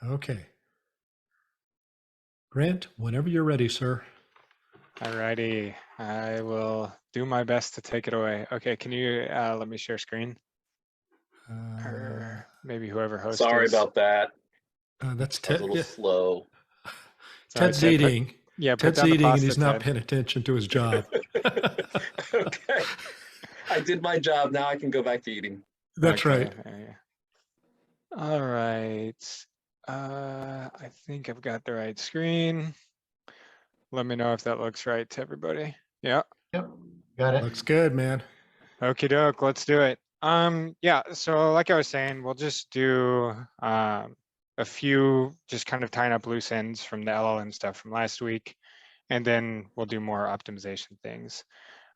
Okay. Grant, whenever you're ready, sir. Alrighty, I will do my best to take it away. Okay, can you let me share screen? Or maybe whoever hosts Sorry is. about that. That's I was Ted. a little slow. Sorry, Ted's Ted, eating. put Ted's down the eating, and pasta, he's not Ted. paying attention to his job. Okay, I did my job. Now I can go back to eating. That's right. Yeah. All right. I think I've got the right screen. Let me know if that looks right to everybody. Yeah. Yep, got it. Looks good, man. Okie doke, let's do it. Yeah, so like I was saying, we'll just do a few just kind of tying up loose ends from the LLM stuff from last week, and then we'll do more optimization things.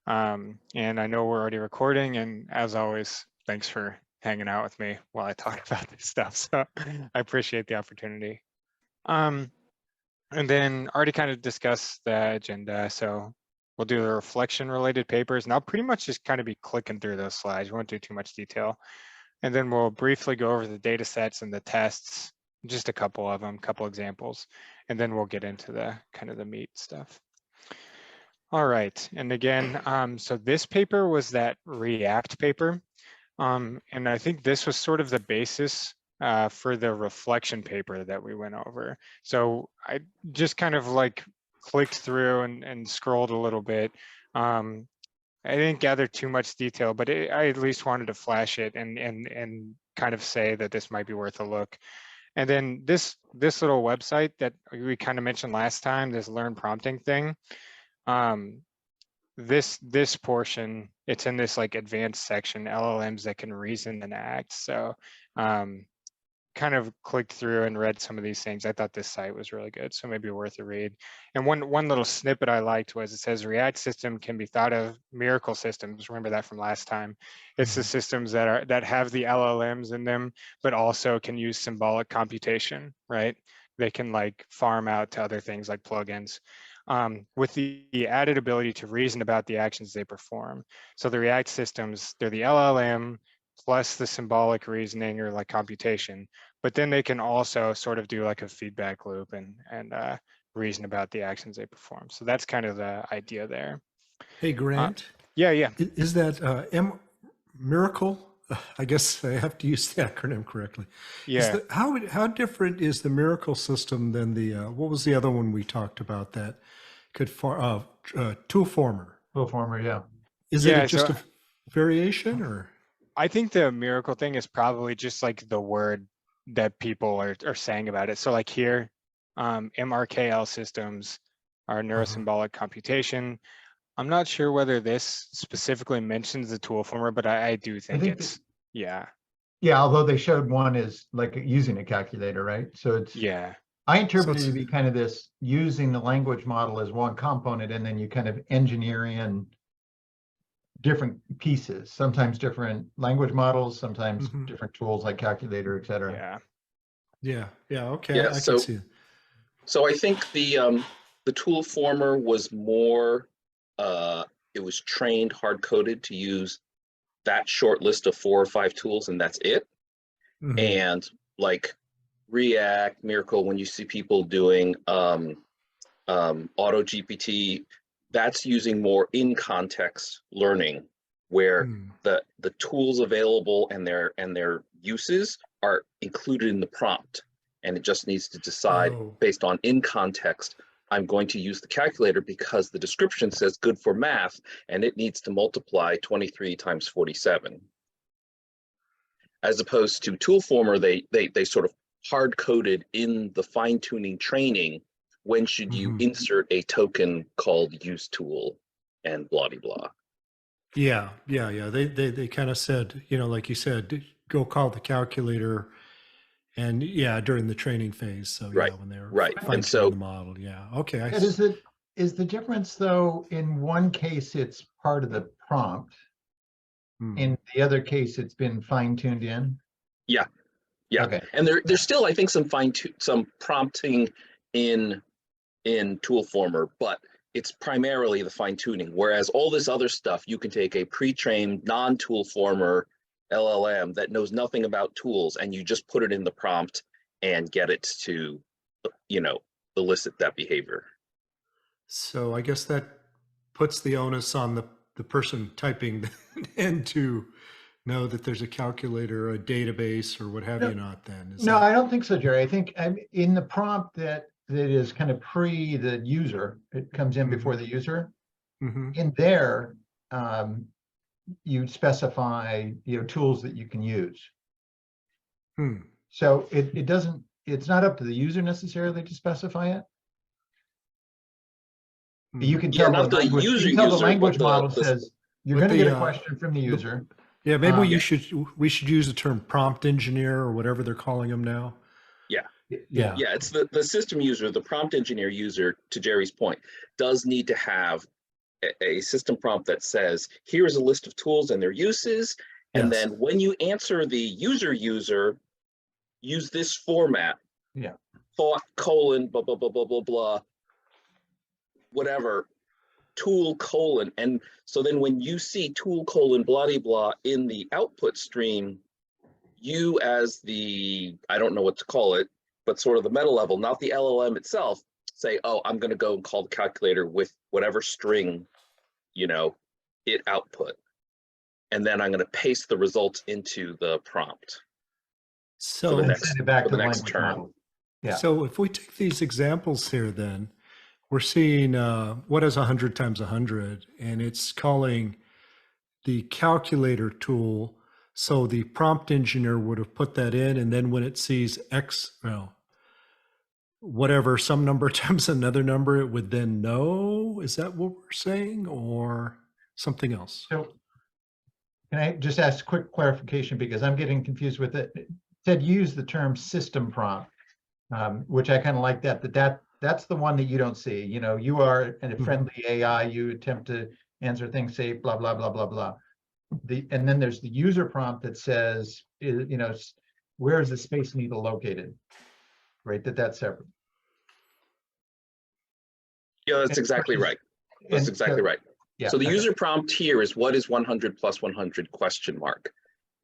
And I know we're already recording, and as always, thanks for hanging out with me while I talk about this stuff. So I appreciate the opportunity. And then already kind of discussed the agenda. So we'll do the reflection related papers, and I'll pretty much just kind of be clicking through those slides. We won't do too much detail. And then we'll briefly go over the data sets and the tests, just a couple of them, couple examples, and then we'll get into the kind of the meat stuff. All right, and again, so this paper was that React paper. And I think this was sort of the basis for the reflection paper that we went over. So I just kind of like clicked through and scrolled a little bit. I didn't gather too much detail, but I at least wanted to flash it and kind of say that this might be worth a look. And then this little website that we kind of mentioned last time, this learn prompting thing, this portion, it's in this like advanced section, LLMs that can reason and act. So kind of clicked through and read some of these things. I thought this site was really good, so maybe worth a read. And one little snippet I liked was it says React system can be thought of miracle systems. Remember that from last time. It's the systems that have the LLMs in them, but also can use symbolic computation, right? They can like farm out to other things like plugins. With the added ability to reason about the actions they perform. So the React systems, they're the LLM plus the symbolic reasoning or like computation, but then they can also sort of do like a feedback loop and reason about the actions they perform. So that's kind of the idea there. Hey, Grant. Yeah. Is that Miracle? I guess I have to use the acronym correctly. Yeah. How different is the Miracle system than the what was the other one we talked about that could Toolformer? Toolformer, yeah. Is it just a variation, or? I think the miracle thing is probably just like the word that people are saying about it. So like here, MRKL systems are neurosymbolic computation. I'm not sure whether this specifically mentions the Toolformer, but I do think it's, yeah. Yeah, although they showed one is like using a calculator, right? So it's, yeah. I interpret it to be kind of this using the language model as one component, and then you kind of engineer in different pieces, sometimes different language models, sometimes different tools like calculator, et cetera. Yeah, okay, Yeah, I can see it. So I think the Toolformer was more, it was trained, hard-coded to use that short list of 4 or 5 tools, and that's it. And like React, Miracle, when you see people doing Auto GPT, that's using more in-context learning, where the tools available and their uses are included in the prompt, and it just needs to decide based on in context. I'm going to use the calculator because the description says good for math, and it needs to multiply 23 times 47. As opposed to Toolformer, they sort of hard-coded in the fine-tuning training when should you insert a token called use tool and blah de blah. Yeah. They kind of said, like you said, go call the calculator, and during the training phase. So when they were fine-tuning the model. Yeah. Okay. Is the difference though, in one case it's part of the prompt, in the other case it's been fine-tuned in? Yeah. Okay. And there's still, I think, some prompting in Toolformer, but it's primarily the fine-tuning. Whereas all this other stuff, you can take a pre-trained non-Toolformer LLM that knows nothing about tools, and you just put it in the prompt, and get it to, elicit that behavior. So I guess that puts the onus on the person typing in to know that there's a calculator, a database, or what have you not then. No, I don't think so, Jerry. I think in the prompt that is kind of pre the user, it comes in before the user. In there, you specify tools that you can use. So it doesn't, it's not up to the user necessarily to specify it. You can tell not the language, user you can tell the user, language but model says you're going to get a question from the user. Yeah, maybe we should use the term prompt engineer or whatever they're calling them now. Yeah, it's the system user, the prompt engineer user, to Jerry's point, does need to have a system prompt that says, here's a list of tools and their uses. And then when you answer the user, use this format. Thought, colon, blah, blah, blah, blah, blah, blah, whatever, tool, colon. And so then when you see tool, colon, blah, blah, blah in the output stream, you as the, I don't know what to call it, but sort of the meta level, not the LLM itself, say, oh, I'm going to go and call the calculator with whatever string, it output. And then I'm going to paste the results into the prompt. So send it back to the next language turn. model. Yeah. So if we take these examples here, then we're seeing what is 100 times 100, and it's calling the calculator tool. So the prompt engineer would have put that in, and then when it sees X, whatever, some number times another number, it would then know. Is that what we're saying, or something else? So can I just ask a quick clarification, because I'm getting confused with it. It said use the term system prompt, which I kind of like that's the one that you don't see. You are in a friendly AI, you attempt to answer things, say blah, blah, blah, blah, blah. And then there's the user prompt that says, where is the Space Needle located? Right, that's separate. Yeah, that's exactly right. That's exactly right. Yeah, so the user prompt here is what is 100 plus 100 question mark.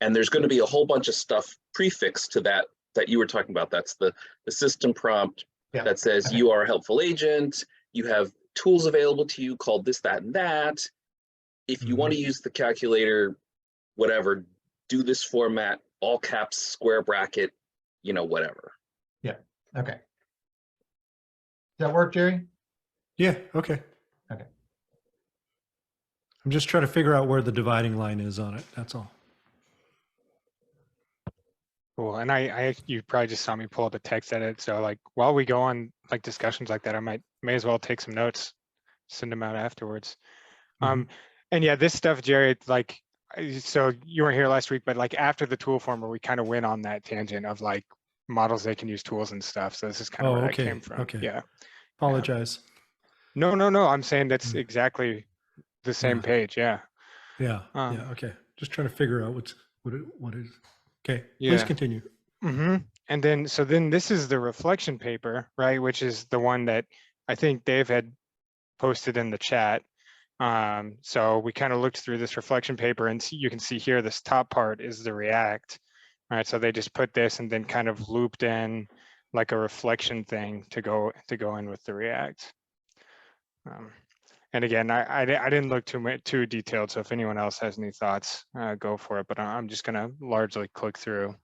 And there's going to be a whole bunch of stuff prefixed to that you were talking about. That's the system prompt that says you are a helpful agent. You have tools available to you called this, that, and that. If you want to use the calculator, whatever, do this format, all caps, square bracket, whatever. Yeah. Okay. Does that work, Jerry? Yeah. Okay. Okay. I'm just trying to figure out where the dividing line is on it. That's all. Cool. And you probably just saw me pull up a text edit. So like while we go on like discussions like that, I may as well take some notes, send them out afterwards. And yeah, this stuff, Jerry, like, so you weren't here last week, but like after the tool former, we kind of went on that tangent of like models that can use tools and stuff. So this is kind of where that came from. Okay. Yeah. Apologize. No. I'm saying that's exactly the same page. Yeah. Yeah. Okay. Just trying to figure out what is. Okay. Please continue. And then, so then this is the reflection paper, right? Which is the one that I think Dave had posted in the chat. So we kind of looked through this reflection paper, and you can see here, this top part is the React. All right, so they just put this and then kind of looped in like a reflection thing to go in with the React. And again, I didn't look too detailed, so if anyone else has any thoughts, go for it. But I'm just gonna largely click through.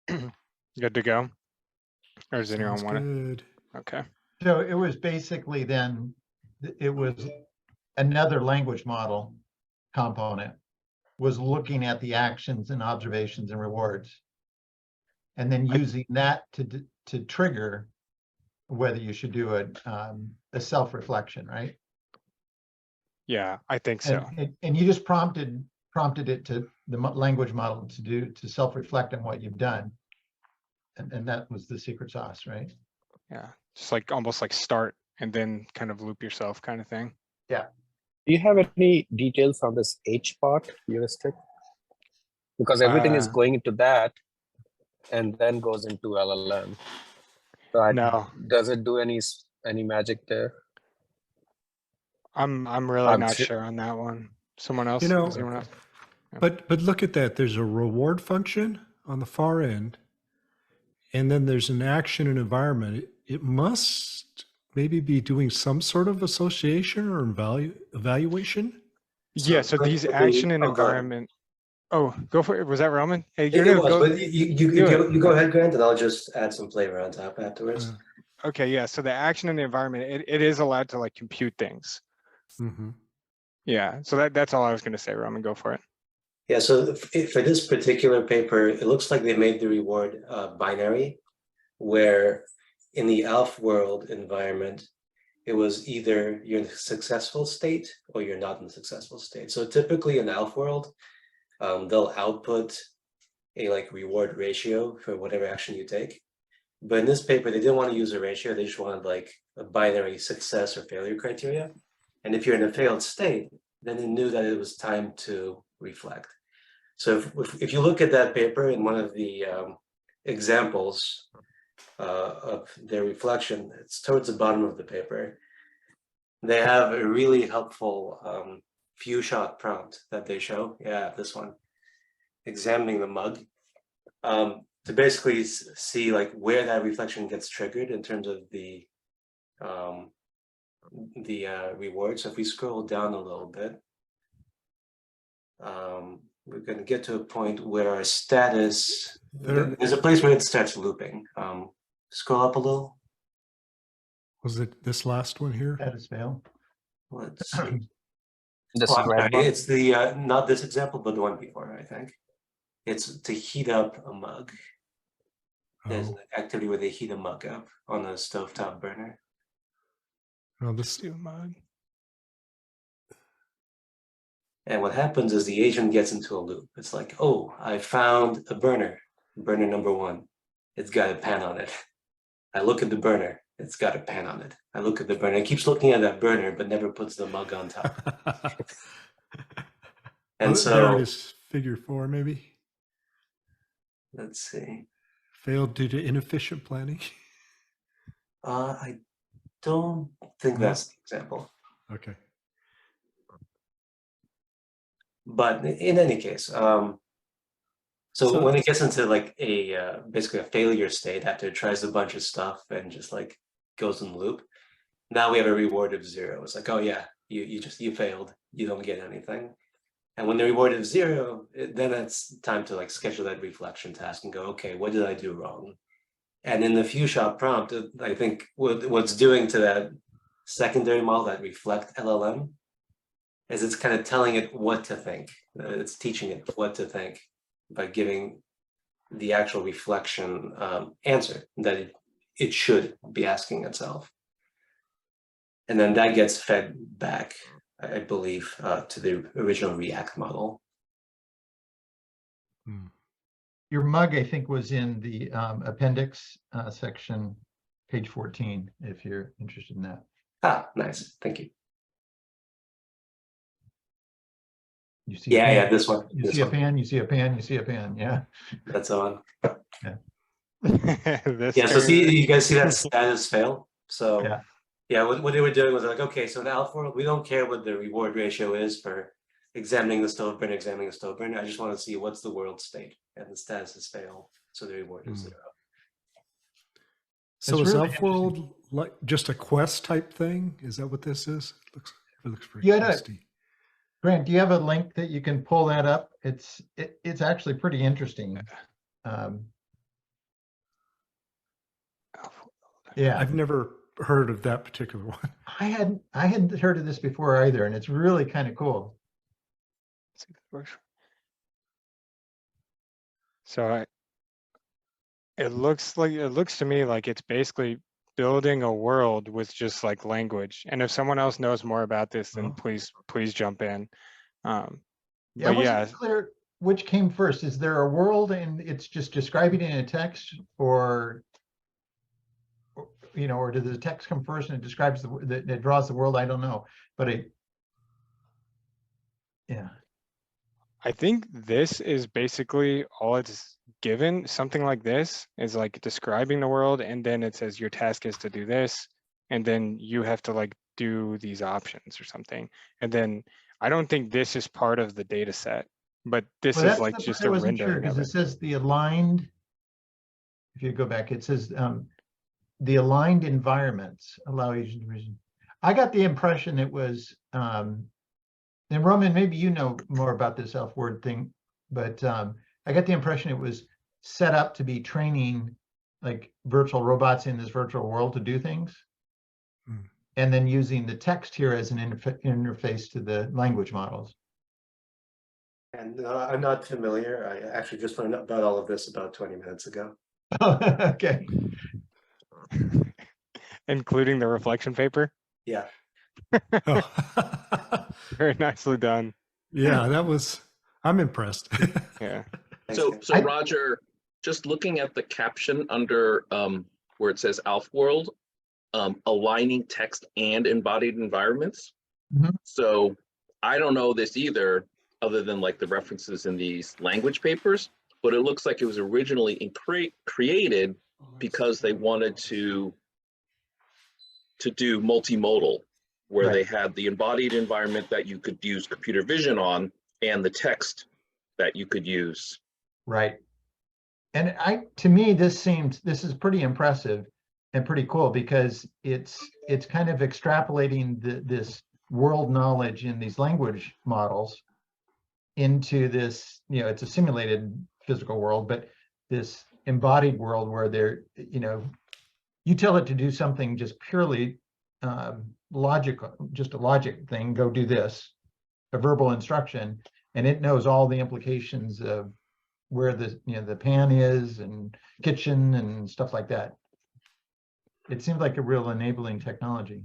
Good to go? Or does anyone want it? Okay. So it was basically then, it was another language model component was looking at the actions and observations and rewards, and then using that to trigger whether you should do a self-reflection, right? Yeah, I think so. And you just prompted it to the language model to self-reflect on what you've done, and that was the secret sauce, right? Yeah, just like almost like start and then kind of loop yourself kind of thing. Yeah. Do you have any details on this HPOT heuristic? Because everything is going into that and then goes into LLM. So no. Does it do any magic there? I'm really not sure on that one. Someone else? Anyone else? Yeah. But look at that. There's a reward function on the far end, and then there's an action and environment. It must maybe be doing some sort of association or evaluation. Yeah, so these action and environment. Oh, go for it. Was that Roman? Hey, It was, but you go ahead, Grant, and I'll just add some flavor on top afterwards. Okay, yeah. So the action in the environment, it is allowed to like compute things. Mm-hmm. Yeah. So that's all I was going to say, Roman. Go for it. Yeah. So for this particular paper, it looks like they made the reward binary, where in the ALFWorld environment, it was either you're in a successful state or you're not in a successful state. So typically in ALFWorld, they'll output a like reward ratio for whatever action you take. But in this paper, they didn't want to use a ratio. They just wanted like a binary success or failure criteria. And if you're in a failed state, then they knew that it was time to reflect. So if you look at that paper in one of the examples of their reflection, it's towards the bottom of the paper. They have a really helpful few shot prompt that they show. Yeah, this one, examining the mug. To basically see like where that reflection gets triggered in terms of the reward. So if we scroll down a little bit, we're going to get to a point where our status, there's a place where it starts looping. Scroll up a little. Was it this last one here? Status fail. Let's see. This Oh, red one? it's the not this example, but the one before, I think. It's to heat up a mug. There's an activity where they heat a mug up on a stovetop burner. Oh, this. Mug. And what happens is the agent gets into a loop. It's like, oh, I found a burner number 1. It's got a pan on it. I look at the burner. It's got a pan on it. I look at the burner. It keeps looking at that burner, but never puts the mug on top. And so there it is, figure 4, maybe. Let's see. Failed due to inefficient planning. I don't think that's the example. Okay. But in any case, so when it gets into like a basically a failure state after it tries a bunch of stuff and just like goes in the loop, now we have a reward of 0. It's like, oh yeah, you failed, you don't get anything. And when the reward is 0, then it's time to like schedule that reflection task and go, okay, what did I do wrong? And in the few shot prompt, I think what's doing to that secondary model, that reflect LLM, is it's kind of telling it what to think. It's teaching it what to think by giving the actual reflection answer that it should be asking itself. And then that gets fed back, I believe, to the original React model. Your mug, I think, was in the appendix section, page 14, if you're interested in that. Ah, nice. Thank you. You see yeah, this one. You see a pan, you see a pan, you see a pan. Yeah. That's on. Yeah. Yeah, so you guys see that status fail? So yeah, what they were doing was like, okay, so in ALFWorld, we don't care what the reward ratio is for examining the stove burner, I just want to see what's the world state, and the status is fail, so the reward is 0. So is ALFWorld like just a quest type thing? Is that what this is? It looks pretty questy. Grant, do you have a link that you can pull that up? It's actually pretty interesting. Yeah, I've never heard of that particular one. I hadn't heard of this before either, and it's really kind of cool. So it looks to me like it's basically building a world with just like language. And if someone else knows more about this, then please jump in. Yeah, it wasn't clear which came first. Is there a world and it's just describing it in a text, or or did the text come first and it describes it draws the world? I don't know, but yeah. I think this is basically all it's given. Something like this is like describing the world, and then it says your task is to do this, and then you have to like do these options or something. And then I don't think this is part of the data set, but this is like just a rendering. Because it says the aligned if you go back, it says the aligned environments allow agent division. I got the impression it was, and Roman, maybe you know more about this ALFWorld thing, but I got the impression it was set up to be training like virtual robots in this virtual world to do things. And then using the text here as an interface to the language models. And I'm not familiar. I actually just learned about all of this about 20 minutes ago. Okay. Including the reflection paper. Yeah. Oh. Very nicely done. Yeah, I'm impressed. Yeah. So Roger, just looking at the caption under where it says ALFWorld, aligning text and embodied environments. So I don't know this either, other than like the references in these language papers, but it looks like it was originally created because they wanted to do multimodal, where they had the embodied environment that you could use computer vision on and the text that you could use. Right. And to me, this is pretty impressive and pretty cool, because it's kind of extrapolating this world knowledge in these language models into this, it's a simulated physical world, but this embodied world where you tell it to do something just purely logical, just a logic thing, go do this, a verbal instruction, and it knows all the implications of where the pan is and kitchen and stuff like that. It seems like a real enabling technology.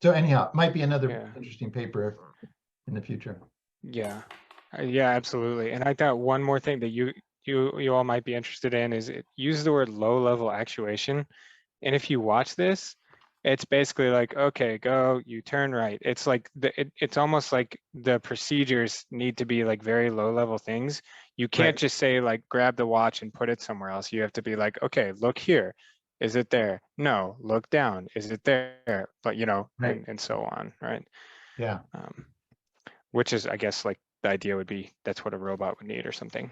So anyhow, it might be another interesting paper in the future. Yeah, yeah, absolutely. And I thought one more thing that you all might be interested in is it uses the word low-level actuation. And if you watch this, it's basically like, okay, go, you turn right. It's like it's almost like the procedures need to be like very low-level things. You can't just say like grab the watch and put it somewhere else. You have to be like, okay, look here. Is it there? No. Look down. Is it there? But and so on, right? Yeah. Which is, I guess, like the idea would be that's what a robot would need or something.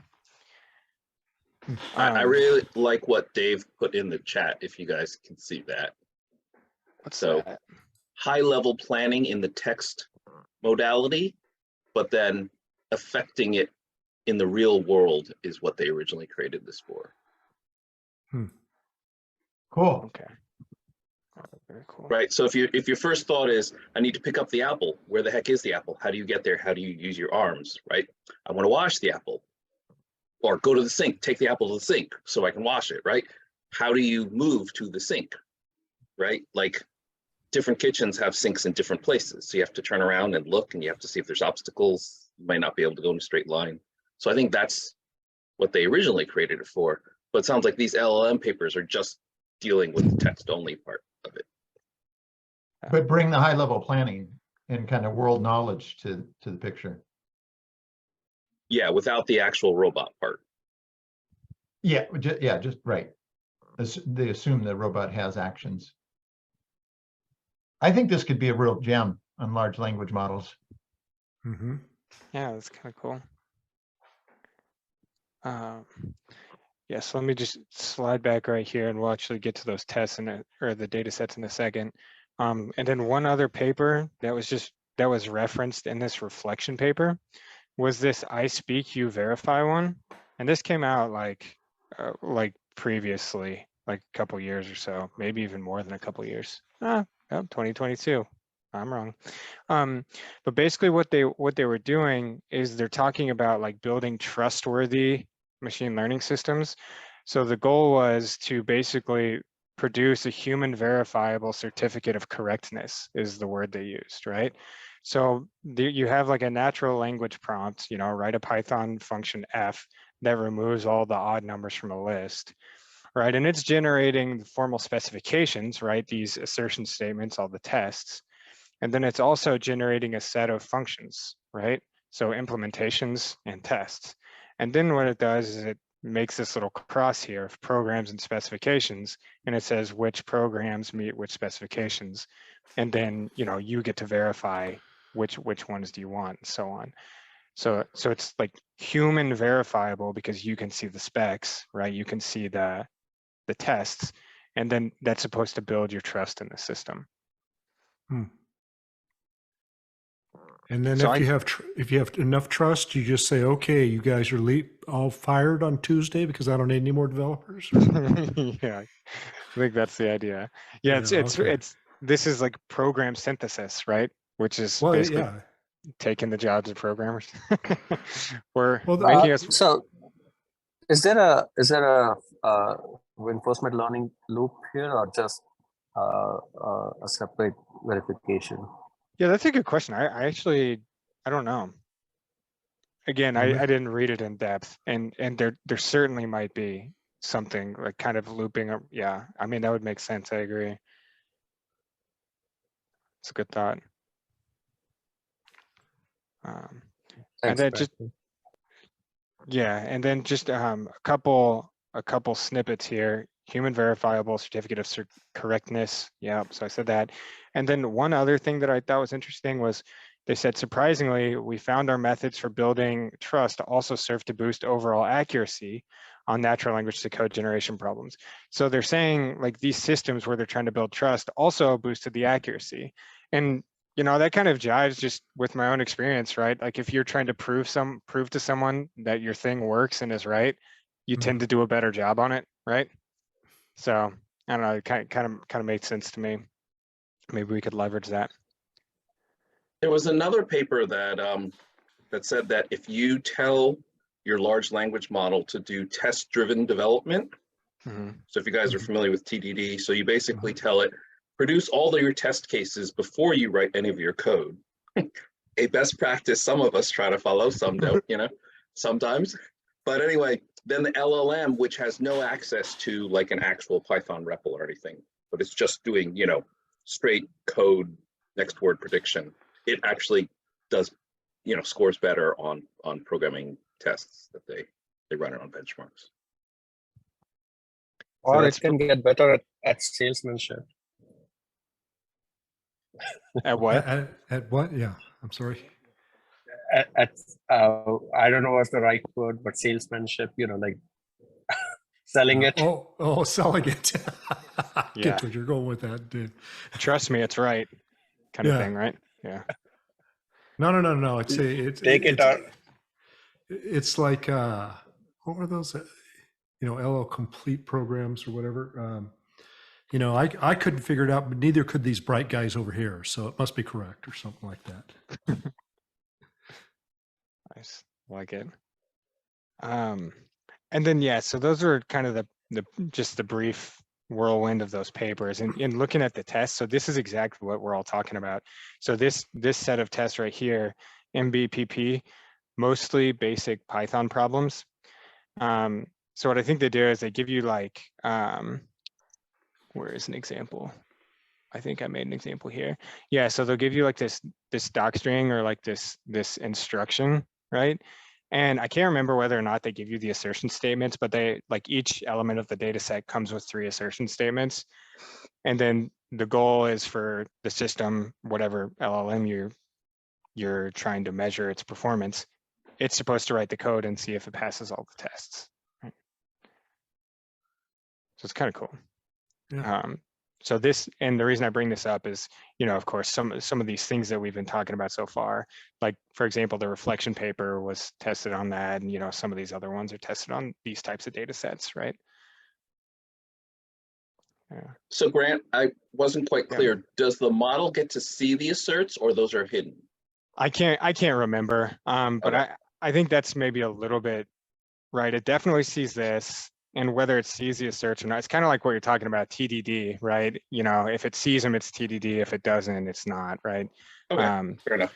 I really like what Dave put in the chat, if you guys can see that. What's so that? High level planning in the text modality, but then affecting it in the real world is what they originally created this for. Cool. Okay. Very cool. Right. So if your first thought is, I need to pick up the apple, where the heck is the apple? How do you get there? How do you use your arms? Right. I want to wash the apple, or go to the sink, take the apple to the sink so I can wash it. Right. How do you move to the sink? Right. Like different kitchens have sinks in different places. So you have to turn around and look, and you have to see if there's obstacles. You might not be able to go in a straight line. So I think that's what they originally created it for. But it sounds like these LLM papers are just dealing with the text only part of it. But bring the high level planning and kind of world knowledge to the picture. Yeah, without the actual robot part. Yeah, just right. They assume the robot has actions. I think this could be a real gem on large language models. Yeah, that's kind of cool. Yeah, so let me just slide back right here, and we'll actually get to those tests or the data sets in a second. And then one other paper that was referenced in this reflection paper was this I Speak You Verify one. And this came out like previously, like a couple years or so, maybe even more than a couple years. 2022. I'm wrong. But basically what they were doing is they're talking about like building trustworthy machine learning systems. So the goal was to basically produce a human verifiable certificate of correctness is the word they used, right? So you have like a natural language prompt, write a Python function F that removes all the odd numbers from a list, right? And it's generating the formal specifications, right? These assertion statements, all the tests. And then it's also generating a set of functions, right? So implementations and tests. And then what it does is it makes this little cross here of programs and specifications, and it says which programs meet which specifications. And then, you get to verify which ones do you want and so on. So it's like human verifiable because you can see the specs, right? You can see the tests, and then that's supposed to build your trust in the system. And then So if you have enough trust, you just say, okay, you guys are all fired on Tuesday because I don't need any more developers. yeah, I think that's the idea. Yeah, okay. this is like program synthesis, right? Which is Well, basically yeah. taking the jobs of programmers. We're Well, making us. So is there a reinforcement learning loop here, or just a separate verification? Yeah, that's a good question. I actually, I don't know. Again, I didn't read it in depth, and there certainly might be something like kind of looping up. Yeah, I mean, that would make sense. I agree. It's a good thought. And then just, yeah, and then just a couple snippets here. Human verifiable certificate of correctness. Yeah, so I said that. And then one other thing that I thought was interesting was they said, surprisingly, we found our methods for building trust also serve to boost overall accuracy on natural language to code generation problems. So they're saying like these systems where they're trying to build trust also boosted the accuracy. And you know, that kind of jives just with my own experience, right? Like if you're trying to prove to someone that your thing works and is right, you tend to do a better job on it, right? So I don't know, it kind of made sense to me. Maybe we could leverage that. There was another paper that that said that if you tell your large language model to do test-driven development, so if you guys are familiar with TDD, so you basically tell it, produce all of your test cases before you write any of your code. A best practice some of us try to follow, some don't, you know, sometimes. But anyway, then the LLM, which has no access to like an actual Python REPL or anything, but it's just doing, you know, straight code next word prediction, it actually does, you know, scores better on programming tests that they run it on benchmarks. Or so it can get better at salesmanship. At what? At what? Yeah, I'm sorry. I don't know what's the right word, but salesmanship, you know, like selling it. Oh, selling it. Yeah. Get what you're going with that, dude. Trust me, it's right, kind of thing, right? Yeah. No. It's like what were those? You know, LL complete programs or whatever. You know, I couldn't figure it out, but neither could these bright guys over here. So it must be correct or something like that. Nice, like it. And then yeah, so those are kind of just the brief whirlwind of those papers. And in looking at the tests, so this is exactly what we're all talking about. So this set of tests right here, MBPP, mostly basic Python problems. So what I think they do is they give you like, where is an example? I think I made an example here. Yeah, so they'll give you like this doc string or like this instruction, right? And I can't remember whether or not they give you the assertion statements, but they like each element of the data set comes with 3 assertion statements. And then the goal is for the system, whatever LLM you're trying to measure its performance, it's supposed to write the code and see if it passes all the tests. Right? So it's kind of cool. Yeah. So this, and the reason I bring this up is, you know, of course, some of these things that we've been talking about so far, like for example, the reflection paper was tested on that, and you know, some of these other ones are tested on these types of data sets, right? Yeah. So Grant, I wasn't quite clear. Yeah. Does the model get to see the asserts, or those are hidden? I can't remember, but okay. I think that's maybe a little bit right. It definitely sees this. And whether it sees the asserts or not, it's kind of like what you're talking about, TDD, right? You know, if it sees them, it's TDD. If it doesn't, it's not, right? Okay, fair enough.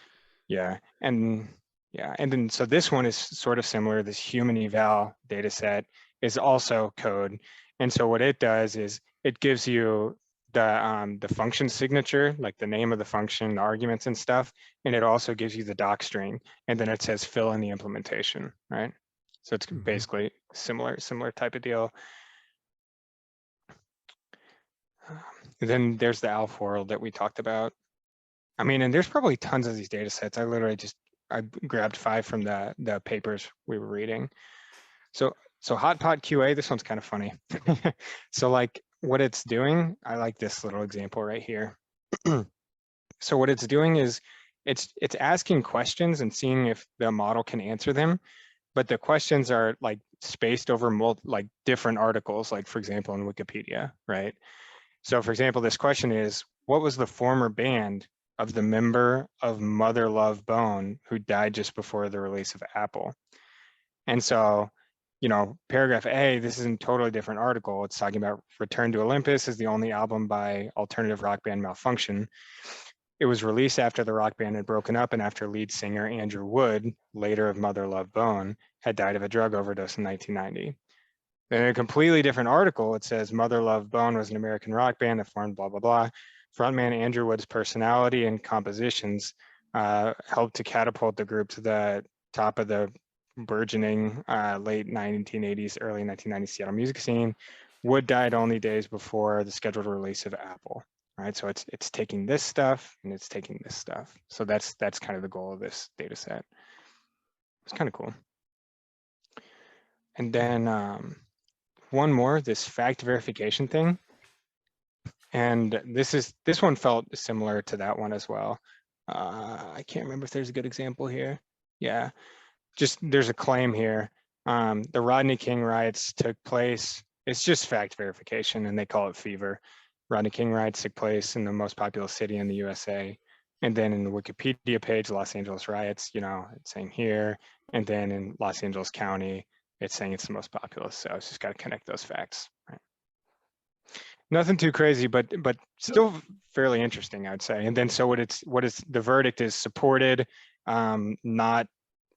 Yeah, and then so this one is sort of similar. This HumanEval data set is also code, and so what it does is it gives you the function signature, like the name of the function, the arguments and stuff, and it also gives you the doc string, and then it says fill in the implementation, right? So it's basically similar type of deal. Then there's the ALFWorld that we talked about. I mean, and there's probably tons of these data sets. I literally just I grabbed 5 from the papers we were reading. So HotPotQA, this one's kind of funny. So like what it's doing, I like this little example right here. So what it's doing is it's asking questions and seeing if the model can answer them, but the questions are like spaced over like different articles, like for example in Wikipedia, right? So for example, this question is, what was the former band of the member of Mother Love Bone who died just before the release of Apple? And so, you know, paragraph A, this is a totally different article. It's talking about Return to Olympus is the only album by alternative rock band Malfunction. It was released after the rock band had broken up and after lead singer Andrew Wood, later of Mother Love Bone, had died of a drug overdose in 1990. Then in a completely different article, it says Mother Love Bone was an American rock band that formed blah, blah, blah. Frontman Andrew Wood's personality and compositions helped to catapult the group to the top of the burgeoning late 1980s, early 1990s Seattle music scene. Wood died only days before the scheduled release of Apple. Right, so it's taking this stuff and it's taking this stuff. So that's kind of the goal of this data set. It's kind of cool. And then one more, this fact verification thing. And this one felt similar to that one as well. I can't remember if there's a good example here. Yeah, just there's a claim here. The Rodney King riots took place. It's just fact verification and they call it fever. Rodney King riots took place in the most populous city in the USA. And then in the Wikipedia page, Los Angeles riots, you know, it's saying here. And then in Los Angeles County, it's saying it's the most populous. So it's just got to connect those facts. Right? Nothing too crazy, but still fairly interesting, I'd say. And then so what is the verdict is supported, not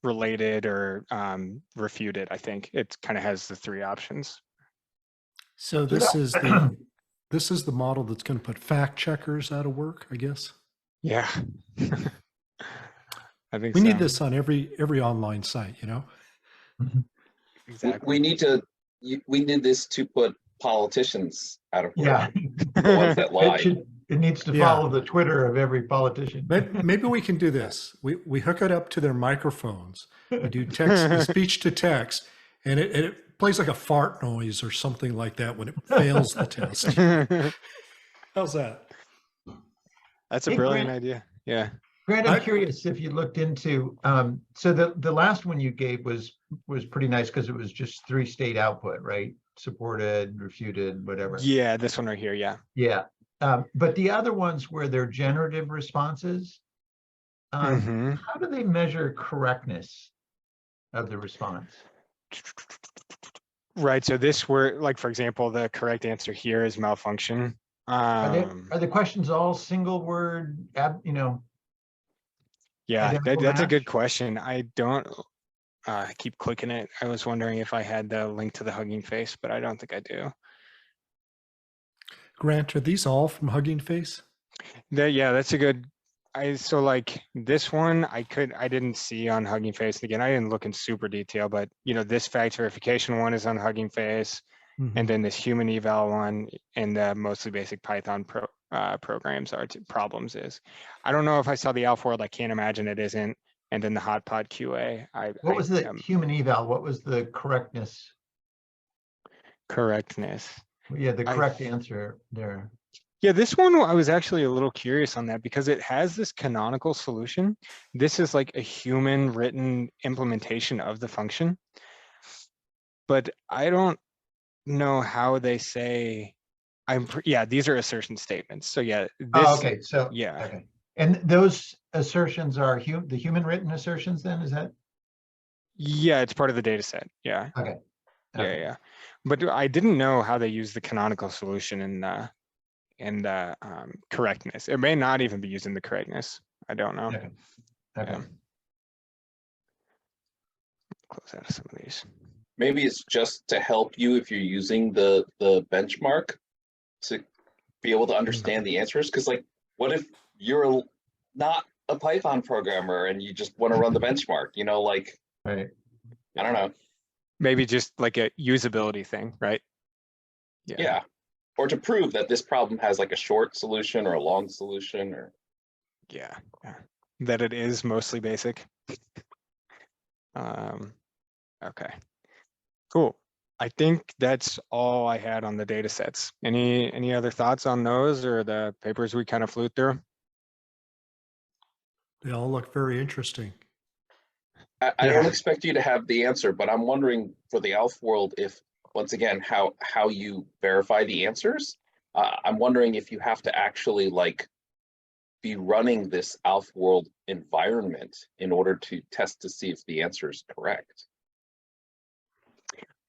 related or refuted. I think it kind of has the 3 options. So this is the model that's going to put fact checkers out of work, I guess. Yeah. I think we need this on every online site, you know. Exactly. We need this to put politicians out of work. Yeah. The ones that lie. It needs to follow the Twitter of every politician. Maybe we can do this. We hook it up to their microphones. We do text, speech to text, and it plays like a fart noise or something like that when it fails the test. How's that? That's a brilliant idea. Yeah. Grant, I'm curious if you looked into, so the last one you gave was pretty nice because it was just 3 state output, right? Supported, refuted, whatever. Yeah, this one right here, yeah. Yeah. But the other ones where they're generative responses, how do they measure correctness of the response? Right, so this were, like, for example, the correct answer here is malfunction. Are the questions all single word, you know? Yeah, that's a good question. I don't keep clicking it. I was wondering if I had the link to the Hugging Face, but I don't think I do. Grant, are these all from Hugging Face? Yeah, that's a good. So like this one, I didn't see on Hugging Face. Again, I didn't look in super detail, but you know, this fact verification one is on Hugging Face, and then this HumanEval one and the mostly basic Python programs are problems is. I don't know if I saw the ALFWorld. I can't imagine it isn't. And then the HotPotQA. What was the HumanEval? What was the correctness? Correctness. Yeah, the correct answer there. Yeah, this one, I was actually a little curious on that because it has this canonical solution. This is like a human written implementation of the function. But I don't know how they say, yeah, these are assertion statements. So yeah. Okay, so, yeah. Okay. And those assertions are the human written assertions then, is that? Yeah, it's part of the data set. Yeah. Okay. Yeah. But I didn't know how they use the canonical solution in correctness. It may not even be using the correctness. I don't know. Okay. Yeah. Close out of some of these. Maybe it's just to help you if you're using the benchmark to be able to understand the answers. Because like, what if you're not a Python programmer and you just want to run the benchmark? You know, like, right. I don't know. Maybe just like a usability thing, right? Yeah. Or to prove that this problem has like a short solution or a long solution or. Yeah. That it is mostly basic. Okay, cool. I think that's all I had on the data sets. Any other thoughts on those or the papers we kind of flew through? They all look very interesting. I don't expect you to have the answer, but I'm wondering for the ALFWorld if, once again, how you verify the answers. I'm wondering if you have to actually like be running this ALFWorld environment in order to test to see if the answer is correct.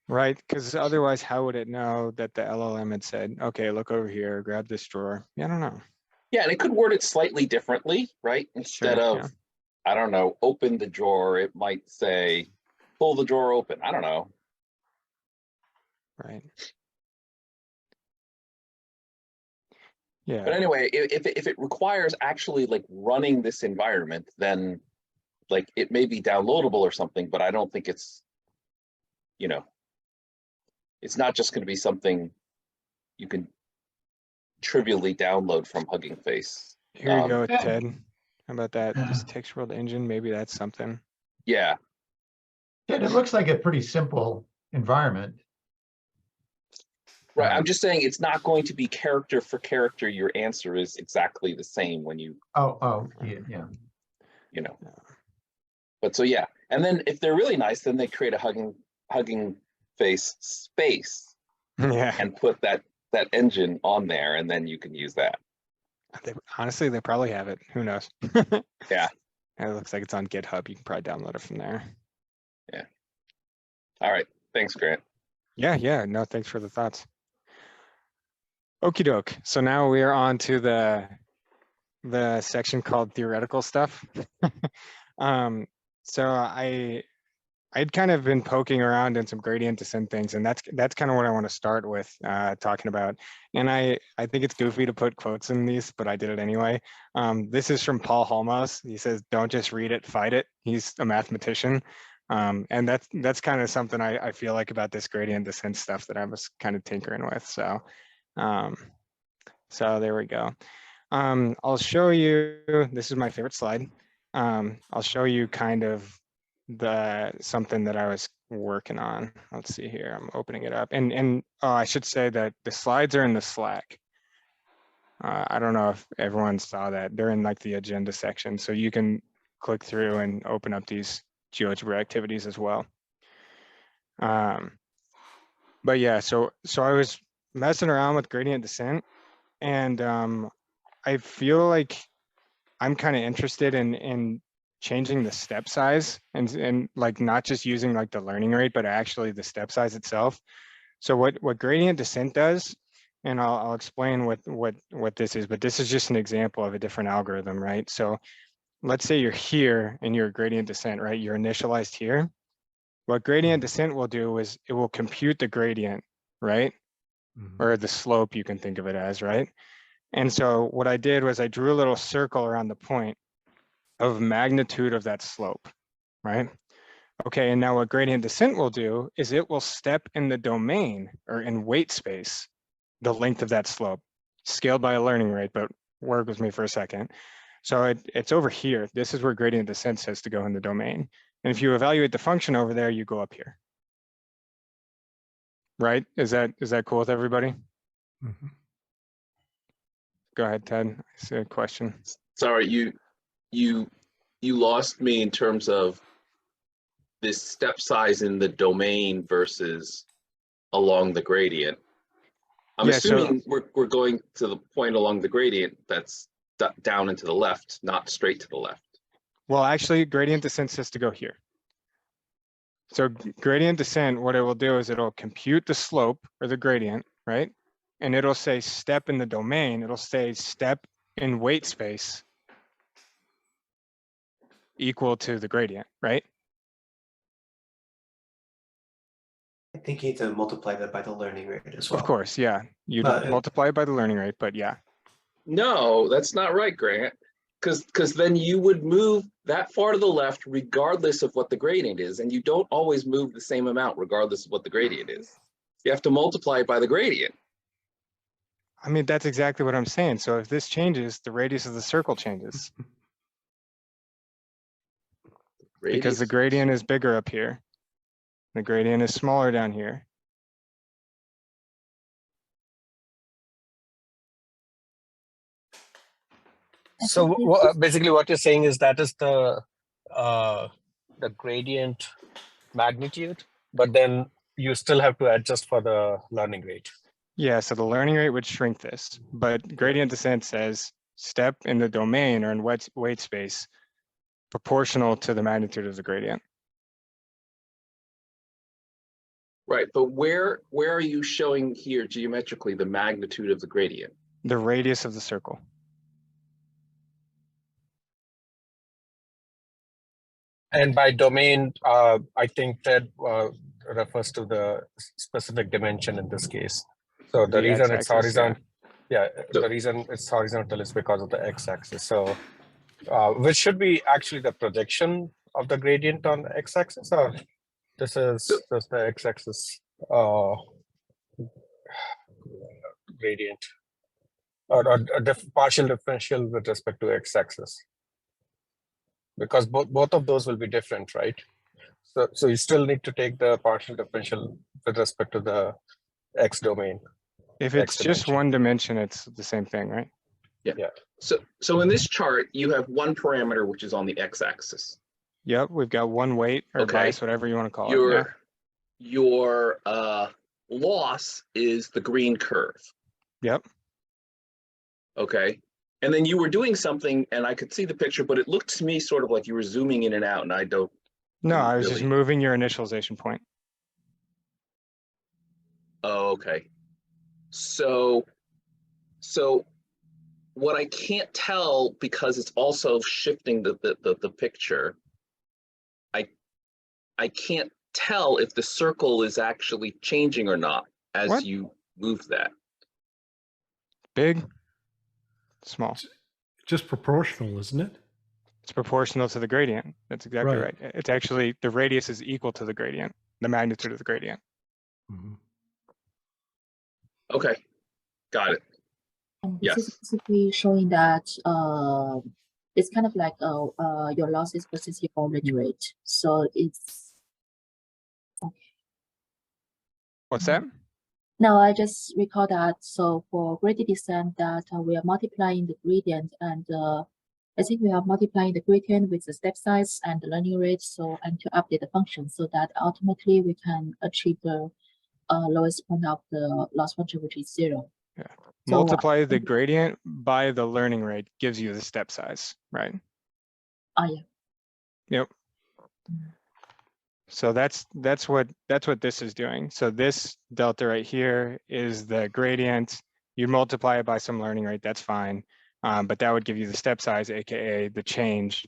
Right, because otherwise, how would it know that the LLM had said, okay, look over here, grab this drawer? Yeah, I don't know. Yeah, and it could word it slightly differently, right? Instead Sure, of, yeah. I don't know, open the drawer, it might say, pull the drawer open. I don't know. Right. Yeah. But anyway, if it requires actually like running this environment, then like it may be downloadable or something, but I don't think it's, you know, it's not just going to be something you can trivially download from Hugging Face. Here you go, Yeah. Ted. How about that? This TextWorld engine, maybe that's something. Yeah. And it looks like a pretty simple environment. Right. I'm just saying it's not going to be character for character. Your answer is exactly the same when you. Yeah. You know. But so yeah, and then if they're really nice, then they create a Hugging Face space. Yeah. And put that engine on there, and then you can use that. Honestly, they probably have it. Who knows? Yeah. And it looks like it's on GitHub. You can probably download it from there. Yeah. All right. Thanks, Grant. Yeah. No, thanks for the thoughts. Okie doke. So now we are on to the section called theoretical stuff. So I'd kind of been poking around in some gradient descent things, and that's kind of what I want to start with talking about. And I think it's goofy to put quotes in these, but I did it anyway. This is from Paul Holmos. He says, "Don't just read it, fight it." He's a mathematician. And that's kind of something I feel like about this gradient descent stuff that I was kind of tinkering with. So there we go. I'll show you, this is my favorite slide. I'll show you kind of something that I was working on. Let's see here, I'm opening it up. And I should say that the slides are in the Slack. I don't know if everyone saw that. They're in like the agenda section. So you can click through and open up these GeoGebra activities as well. But yeah, so I was messing around with gradient descent, and I feel like I'm kind of interested in changing the step size and like not just using like the learning rate, but actually the step size itself. So what gradient descent does, and I'll explain what this is, but this is just an example of a different algorithm, right? So let's say you're here and you're gradient descent, right? You're initialized here. What gradient descent will do is it will compute the gradient, right? Or the slope, you can think of it as, right? And so what I did was I drew a little circle around the point of magnitude of that slope, right? Okay, and now what gradient descent will do is it will step in the domain or in weight space, the length of that slope, scaled by a learning rate, but work with me for a second. So it's over here. This is where gradient descent says to go in the domain. And if you evaluate the function over there, you go up here. Right? Is that cool with everybody? Mm-hmm. Go ahead, Ted. I see a question. Sorry, you lost me in terms of this step size in the domain versus along the gradient. I'm assuming we're going to the point along the gradient that's down and to the left, not straight to the left. Well, actually, gradient descent says to go here. So gradient descent, what it will do is it'll compute the slope or the gradient, right? And it'll say step in the domain. It'll say step in weight space equal to the gradient, right? I think you need to multiply that by the learning rate as well. Of course, yeah. You multiply it by the learning rate, but yeah. No, that's not right, Grant. Because then you would move that far to the left regardless of what the gradient is, and you don't always move the same amount regardless of what the gradient is. You have to multiply it by the gradient. I mean, that's exactly what I'm saying. So if this changes, the radius of the circle changes. Because the Radius. gradient is bigger up here. The gradient is smaller down here. So basically what you're saying is that is the gradient magnitude, but then you still have to adjust for the learning rate. Yeah, so the learning rate would shrink this, but gradient descent says step in the domain or in weight space proportional to the magnitude of the gradient. Right, but where are you showing here geometrically the magnitude of the gradient? The radius of the circle. And by domain, I think that refers to the specific dimension in this case. So the reason it's horizontal, the reason it's horizontal is because of the x-axis. So which should be actually the projection of the gradient on the x-axis, or this is just the x-axis gradient, or a partial differential with respect to x-axis. Because both of those will be different, right? So you still need to take the partial differential with respect to the x domain. If it's just one dimension, it's the same thing, right? Yeah. So in this chart, you have one parameter which is on the x-axis. Yep, we've got one weight or bias, whatever you want to call it. Your loss is the green curve. Yep. Okay. And then you were doing something, and I could see the picture, but it looked to me sort of like you were zooming in and out, and I don't. No, I was just moving your initialization point. Oh, okay. So what I can't tell, because it's also shifting the picture, I can't tell if the circle is actually changing or not as you move that. Big, small. Just proportional, isn't it? It's proportional to the gradient. That's exactly right. It's actually, the radius is equal to the gradient, the magnitude of the gradient. Mm-hmm. Okay, got it. This is basically showing that it's kind of like your losses versus your learning rate. So it's okay. What's that? Now I just recall that. So for gradient descent, that we are multiplying the gradient, and I think we are multiplying the gradient with the step size and the learning rate. So and to update the function so that ultimately we can achieve the lowest point of the loss function, which is 0. Yeah. So, multiply the gradient by the learning rate gives you the step size, right? Oh yeah. Yep. So that's what this is doing. So this delta right here is the gradient. You multiply it by some learning rate, that's fine. But that would give you the step size, aka the change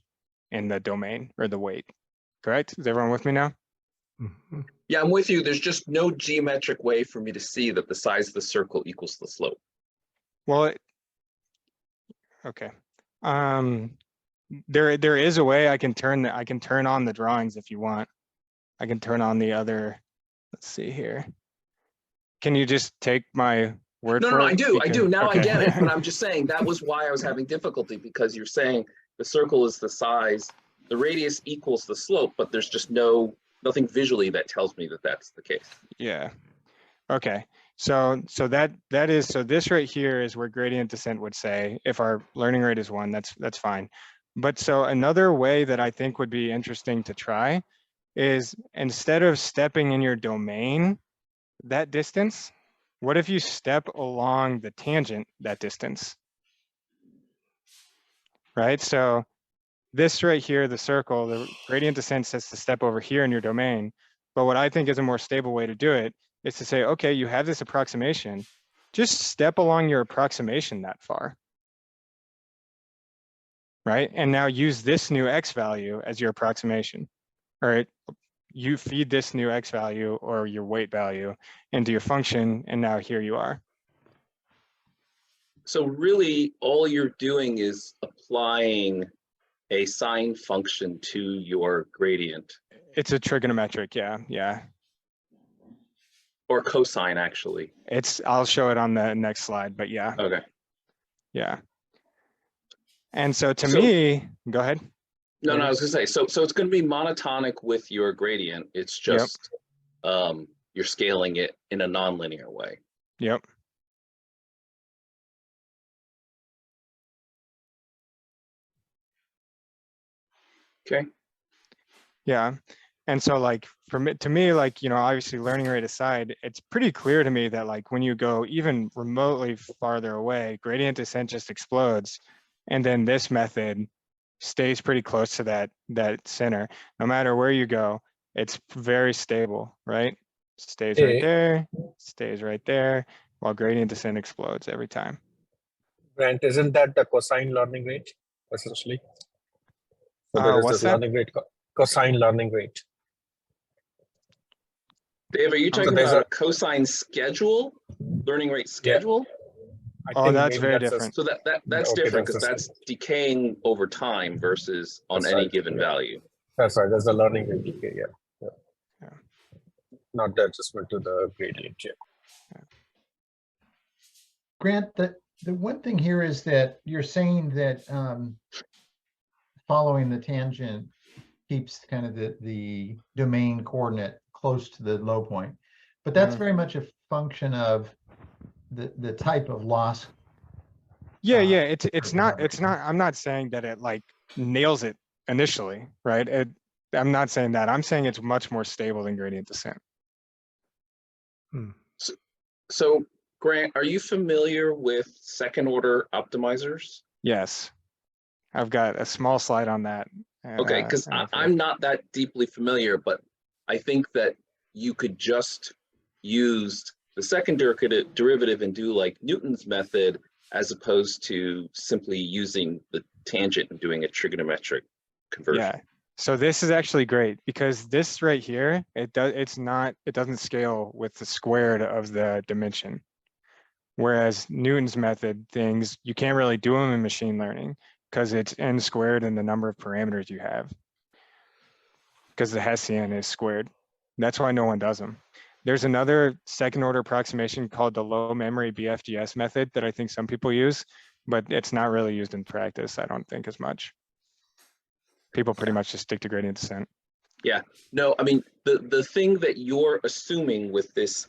in the domain or the weight. Correct? Is everyone with me now? Mm-hmm. Yeah, I'm with you. There's just no geometric way for me to see that the size of the circle equals the slope. Well, okay. There is a way I can turn on the drawings if you want. I can turn on the other. Let's see here. Can you just take my word for it? No, I do. Now okay. I get it. But I'm just saying that was why I was having difficulty, because you're saying the circle is the size, the radius equals the slope, but there's just nothing visually that tells me that that's the case. Yeah. Okay. So this right here is where gradient descent would say if our learning rate is 1, that's fine. But so another way that I think would be interesting to try is, instead of stepping in your domain that distance, what if you step along the tangent that distance? Right? So this right here, the circle, the gradient descent says to step over here in your domain. But what I think is a more stable way to do it is to say, okay, you have this approximation, just step along your approximation that far. Right? And now use this new X value as your approximation. All right. You feed this new X value or your weight value into your function, and now here you are. So really all you're doing is applying a sine function to your gradient. It's a trigonometric, yeah. Or cosine, actually. I'll show it on the next slide, but yeah. Okay. Yeah. And so to me, go ahead. No, I was gonna say, so it's gonna be monotonic with your gradient. It's just you're scaling it in a nonlinear way. Yep. Okay. Yeah. And so like to me, like, you know, obviously learning rate aside, it's pretty clear to me that like when you go even remotely farther away, gradient descent just explodes. And then this method stays pretty close to that center. No matter where you go, it's very stable, right? Stays right there, stays right there, while gradient descent explodes every time. Grant, isn't that the cosine learning rate, essentially? So there is What's this that? learning rate, cosine learning rate. Dave, are you talking about a cosine schedule, learning rate schedule? Oh, that's very different. So that's okay, different because that's decaying over time versus on any given value. That's right. There's a learning rate decay. Yeah. Not the adjustment to the gradient. Yeah. Grant, the one thing here is that you're saying that following the tangent keeps kind of the domain coordinate close to the low point, but that's very much a function of the type of loss. Yeah, it's not I'm not saying that it like nails it initially, right? I'm not saying that. I'm saying it's much more stable than gradient descent. So Grant, are you familiar with second order optimizers? Yes, I've got a small slide on that. Okay, because I'm not that deeply familiar, but I think that you could just use the second derivative and do like Newton's method as opposed to simply using the tangent and doing a trigonometric conversion. Yeah. So this is actually great because this right here, it doesn't scale with the squared of the dimension. Whereas Newton's method things, you can't really do them in machine learning because it's n squared and the number of parameters you have. Because the Hessian is squared. That's why no one does them. There's another second order approximation called the low memory BFGS method that I think some people use, but it's not really used in practice, I don't think, as much. People pretty much just stick to gradient descent. Yeah, no, I mean, the thing that you're assuming with this,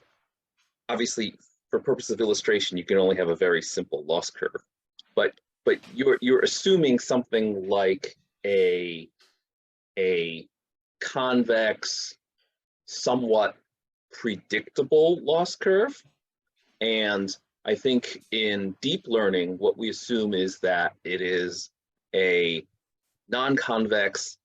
obviously, for purpose of illustration, you can only have a very simple loss curve, but you're assuming something like a convex, somewhat predictable loss curve. And I think in deep learning, what we assume is that it is a non-convex,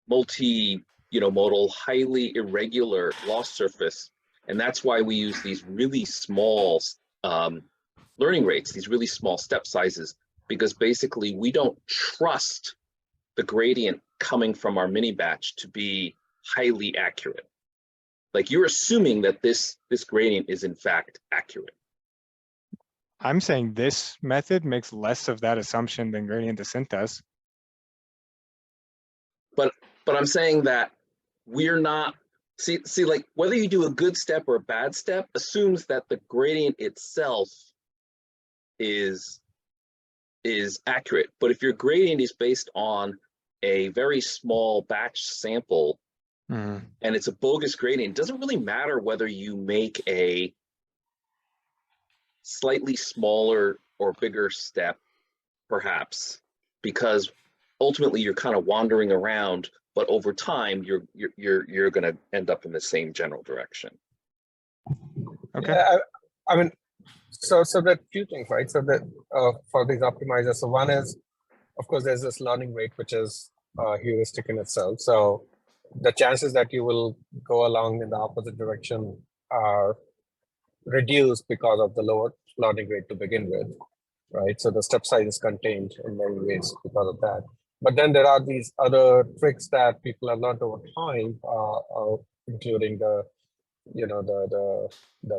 multi-modal, highly irregular loss surface. And that's why we use these really small learning rates, these really small step sizes, because basically we don't trust the gradient coming from our mini batch to be highly accurate. Like you're assuming that this gradient is in fact accurate. I'm saying this method makes less of that assumption than gradient descent does. But I'm saying that we're not, see, like whether you do a good step or a bad step assumes that the gradient itself is accurate. But if your gradient is based on a very small batch sample and it's a bogus gradient, it doesn't really matter whether you make a slightly smaller or bigger step, perhaps, because ultimately you're kind of wandering around, but over time you're going to end up in the same general direction. Okay. Yeah, I mean, so there are two things, right? So that for these optimizers, so one is, of course, there's this learning rate, which is heuristic in itself. So the chances that you will go along in the opposite direction are reduced because of the lower learning rate to begin with, right? So the step size is contained in many ways because of that. But then there are these other tricks that people have learned over time, including the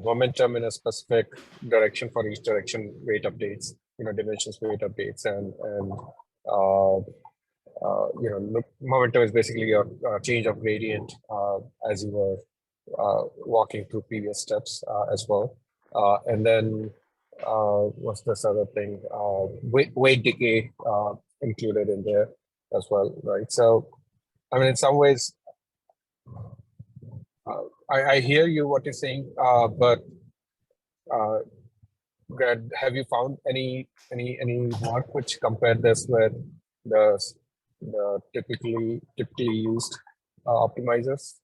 momentum in a specific direction for each direction weight updates, dimensions weight updates, and momentum is basically a change of gradient as you were walking through previous steps as well. And then what's this other thing? Weight decay included in there. as well, right? So, I mean, in some ways, I hear you what you're saying, but Greg, have you found any work which compared this with the typically used optimizers?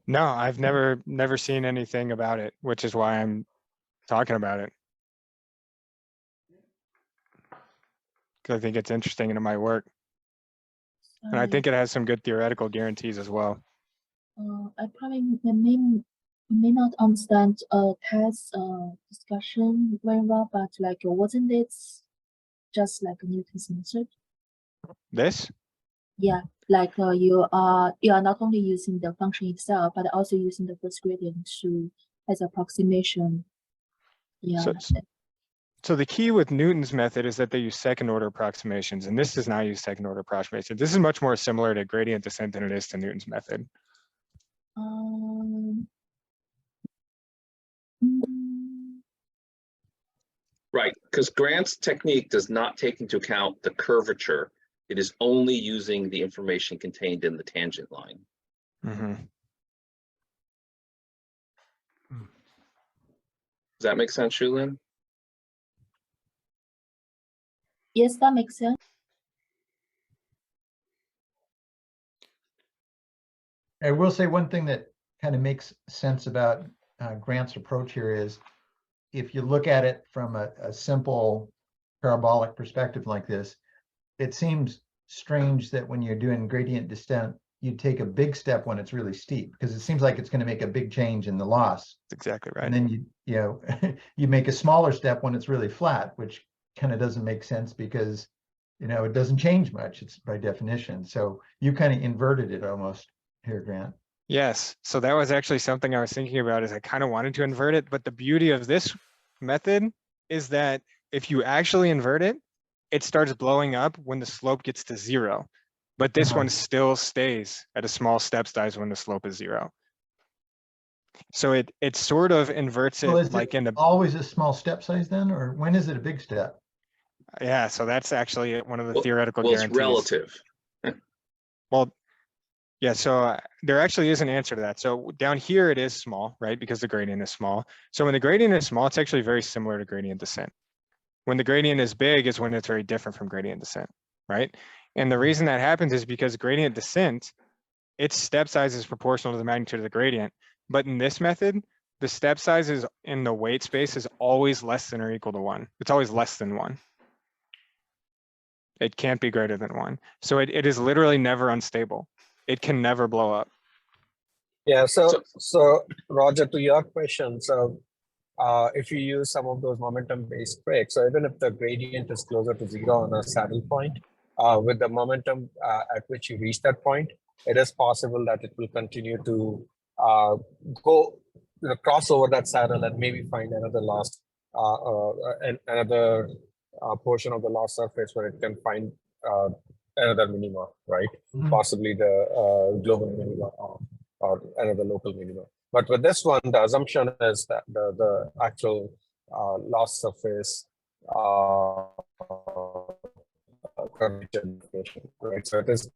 No, I've never seen anything about it, which is why I'm talking about it. Because I think it's interesting and it might work. And I think it has some good theoretical guarantees as well. I probably may not understand Ted's discussion very well, but like, wasn't it just like Newton's method? This? Yeah, like you are not only using the function itself, but also using the first gradient to as approximation. Yeah. So the key with Newton's method is that they use second order approximations, and this does not use second order approximations. This is much more similar to gradient descent than it is to Newton's method. Right, because Grant's technique does not take into account the curvature. It is only using the information contained in the tangent line. Mm-hmm. Does that make sense, Shulin? Yes, that makes sense. I will say one thing that kind of makes sense about Grant's approach here is if you look at it from a simple parabolic perspective like this, it seems strange that when you're doing gradient descent, you take a big step when it's really steep, because it seems like it's going to make a big change in the loss. That's exactly right. And then you make a smaller step when it's really flat, which kind of doesn't make sense because it doesn't change much. It's by definition. So you kind of inverted it almost here, Grant. Yes, so that was actually something I was thinking about, is I kind of wanted to invert it, but the beauty of this method is that if you actually invert it, it starts blowing up when the slope gets to 0. But this one still stays at a small step size when the slope is 0. So it sort of inverts Well, it like in the always a small step size then, or when is it a big step? Yeah, so that's actually one of the theoretical guarantees. It's relative. Well, yeah, so there actually is an answer to that. So down here it is small, right? Because the gradient is small. So when the gradient is small, it's actually very similar to gradient descent. When the gradient is big is when it's very different from gradient descent, right? And the reason that happens is because gradient descent, its step size is proportional to the magnitude of the gradient. But in this method, the step size is in the weight space is always less than or equal to 1. It's always less than 1. It can't be greater than 1. So it is literally never unstable. It can never blow up. Yeah, so Roger, to your question, so if you use some of those momentum-based breaks, so even if the gradient is closer to 0 on a saddle point, with the momentum at which you reach that point, it is possible that it will continue to cross over that saddle and maybe find another lost, another portion of the lost surface where it can find another minima, right? Mm-hmm. Possibly the global minima or another local minima. But with this one, the assumption is that the actual loss surface right? So it is,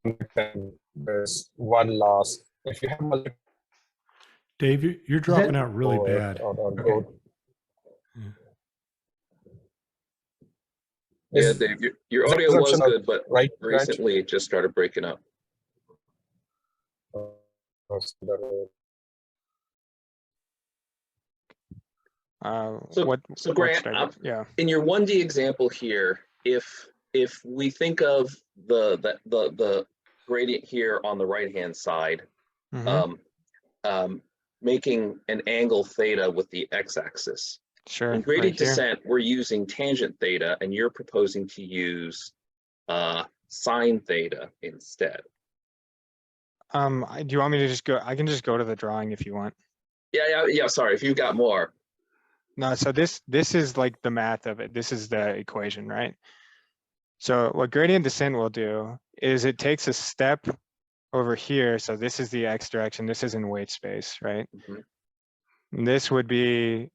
there's one loss. If you have Dave, you're dropping out really bad. Okay. Yeah, Dave, your audio was good, but recently it just started breaking up. So Grant, in your 1D example here, if we think of the gradient here on the right-hand side, making an angle theta with the x-axis. Sure. In gradient descent, we're using tangent theta, and you're proposing to use sine theta instead. Do you want me to just go? I can just go to the drawing if you want. Yeah. Sorry, if you've got more. No, so this is like the math of it. This is the equation, right? So what gradient descent will do is it takes a step over here. So this is the x direction. This is in weight space, right? And this would be,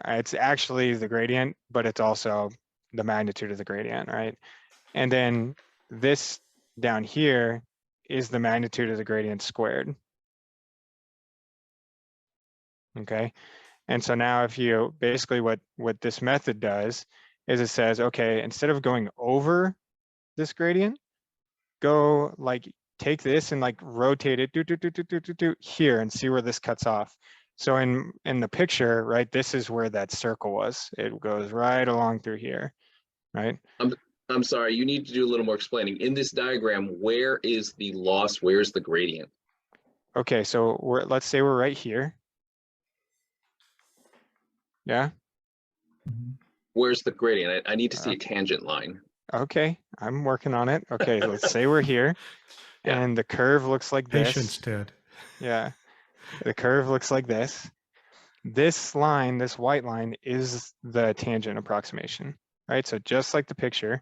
it's actually the gradient, but it's also the magnitude of the gradient, right? And then this down here is the magnitude of the gradient squared. Okay, and so now if you, basically what this method does is it says, okay, instead of going over this gradient, go like, take this and like rotate it here and see where this cuts off. So in the picture, right, this is where that circle was. It goes right along through here, right? I'm sorry, you need to do a little more explaining. In this diagram, where is the loss? Where's the gradient? Okay, so let's say we're right here. Yeah. Where's the gradient? I need to see a tangent line. Okay, I'm working on it. Okay, let's say we're here, Yeah. and the curve looks like this. Patience, Ted. Yeah, the curve looks like this. This line, this white line, is the tangent approximation, right? So just like the picture,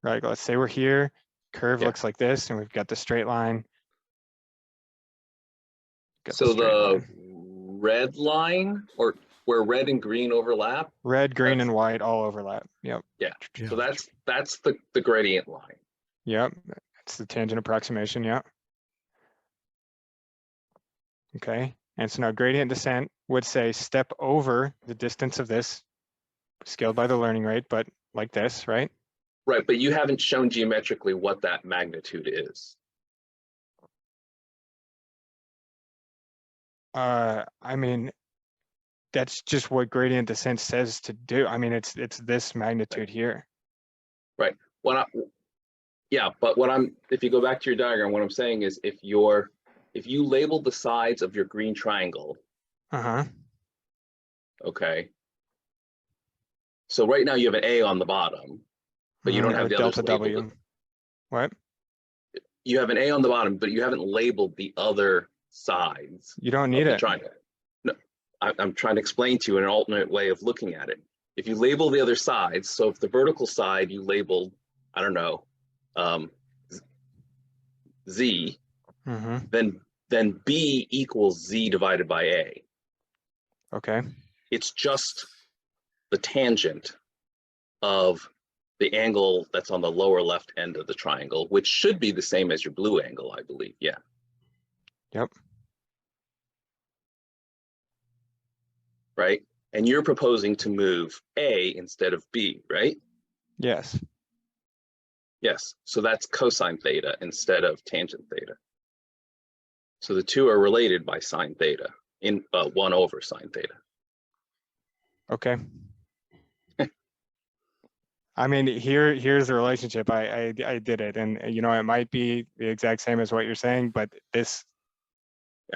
right? Let's say we're here, curve looks like this, and we've got the straight line. So the red line, or where red and green overlap? Red, green, and white all overlap. Yep. Yeah. So that's the gradient line. Yep. That's the tangent approximation. Yep. Okay. And so now gradient descent would say step over the distance of this, scaled by the learning rate, but like this, right? Right, but you haven't shown geometrically what that magnitude is. I mean, that's just what gradient descent says to do. I mean, it's this magnitude here. Right. If you go back to your diagram, what I'm saying is if you label the sides of your green triangle. Okay. So right now you have an A on the bottom, but you don't have the delta others labeled. W. What? You have an A on the bottom, but you haven't labeled the other sides. You don't need it. No, I'm trying to explain to you an alternate way of looking at it. If you label the other sides, so if the vertical side you labeled, I don't know, Z, then B equals Z divided by A. Okay. It's just the tangent of the angle that's on the lower left end of the triangle, which should be the same as your blue angle, I believe. Yeah. Yep. Right. And you're proposing to move A instead of B, right? Yes. Yes. So that's cosine theta instead of tangent theta. So the two are related by sine theta, in 1 over sine theta. Okay. I mean, here's the relationship. I did it, and you know, it might be the exact same as what you're saying, but this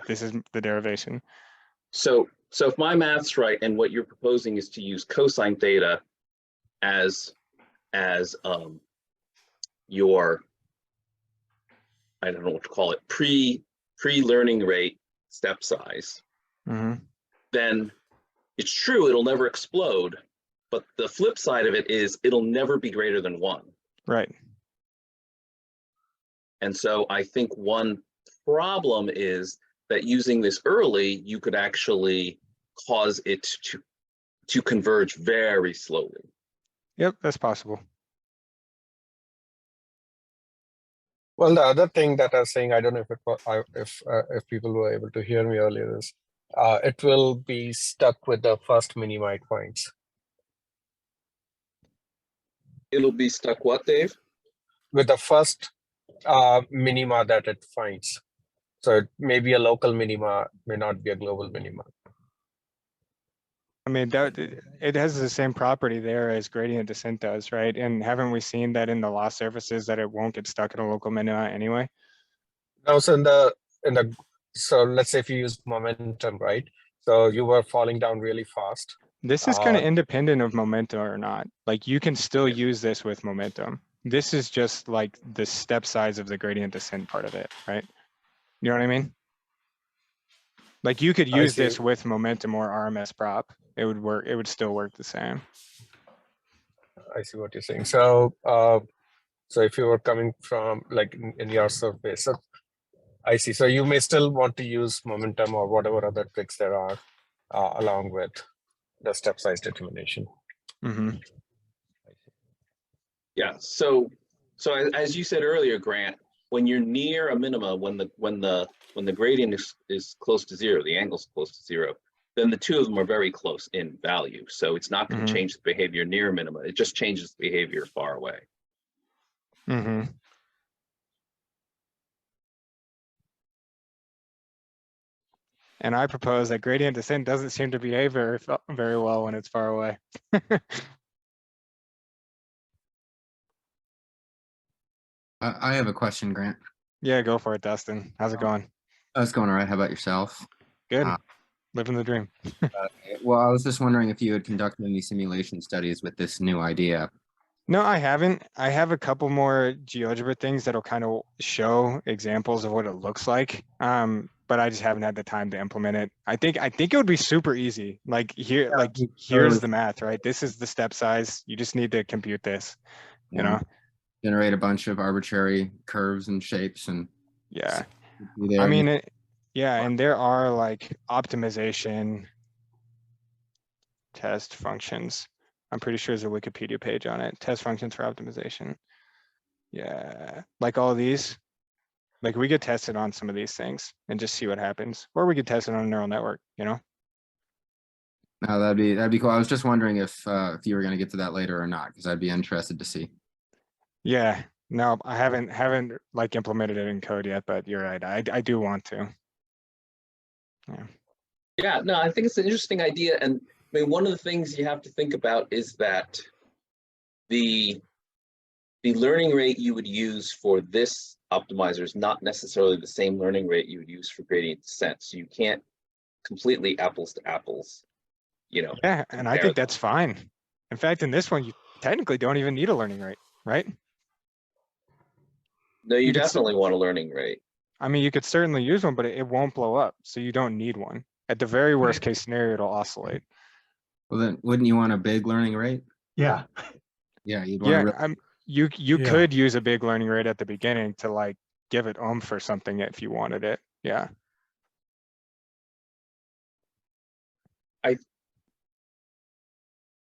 is the derivation. So if my math's right, and what you're proposing is to use cosine theta as your, I don't know what to call it, pre-learning rate step size, then it's true it'll never explode. But the flip side of it is it'll never be greater than 1. Right. And so I think one problem is that using this early, you could actually cause it to converge very slowly. Yep, that's possible. Well, the other thing that I was saying, I don't know if people were able to hear me earlier, is it will be stuck with the first minima it finds. It'll be stuck what, Dave? With the first minima that it finds. So it may be a local minima, may not be a global minima. I mean, it has the same property there as gradient descent does, right? And haven't we seen that in the loss surfaces that it won't get stuck at a local minima anyway? No, so so let's say if you use momentum, right? So you were falling down really fast. This is kind of independent of momentum or not. Like you can still use this with momentum. This is just like the step size of the gradient descent part of it, right? You know what I mean? Like you could use this with momentum or RMS prop. It would work. It would still work the same. I see what you're saying. So, so if you were coming from like in your surface, so I see. So you may still want to use momentum or whatever other tricks there are along with the step size determination. Yeah. So as you said earlier, Grant, when you're near a minima, when the gradient is close to zero, the angle's close to zero, then the two of them are very close in value. So it's not going to change the behavior near a minima. It just changes the behavior far away. And I propose that gradient descent doesn't seem to behave very well when it's far away. I have a question, Grant. Yeah, go for it, Dustin. How's it going? It's going all right. How about yourself? Good. Living the dream. Well, I was just wondering if you had conducted any simulation studies with this new idea. No, I haven't. I have a couple more GeoGebra things that'll kind of show examples of what it looks like. But I just haven't had the time to implement it. I think it would be super easy. Like here, Yeah, like here's the math, right? This is the step size. You just need to compute this, you know? Generate a bunch of arbitrary curves and shapes and Yeah. there. I mean, yeah, and there are like optimization test functions. I'm pretty sure there's a Wikipedia page on it. Test functions for optimization. Yeah, like all of these. Like we could test it on some of these things and just see what happens. Or we could test it on a neural network, you know? No, that'd be cool. I was just wondering if you were going to get to that later or not, because I'd be interested to see. Yeah, no, I haven't like implemented it in code yet, but you're right. I do want to. Yeah. Yeah, no, I think it's an interesting idea. And I mean, one of the things you have to think about is that the learning rate you would use for this optimizer is not necessarily the same learning rate you would use for gradient descent. So you can't completely apples to apples, you know. Yeah, and I think that's fine. In fact, in this one, you technically don't even need a learning rate, right? No, you definitely want a learning rate. I mean, you could certainly use one, but it won't blow up. So you don't need one. At the very worst case scenario, it'll oscillate. Well, then wouldn't you want a big learning rate? Yeah. Yeah, you'd want Yeah, you could use a big learning rate at the beginning to like give it oomph or something if you wanted it. Yeah.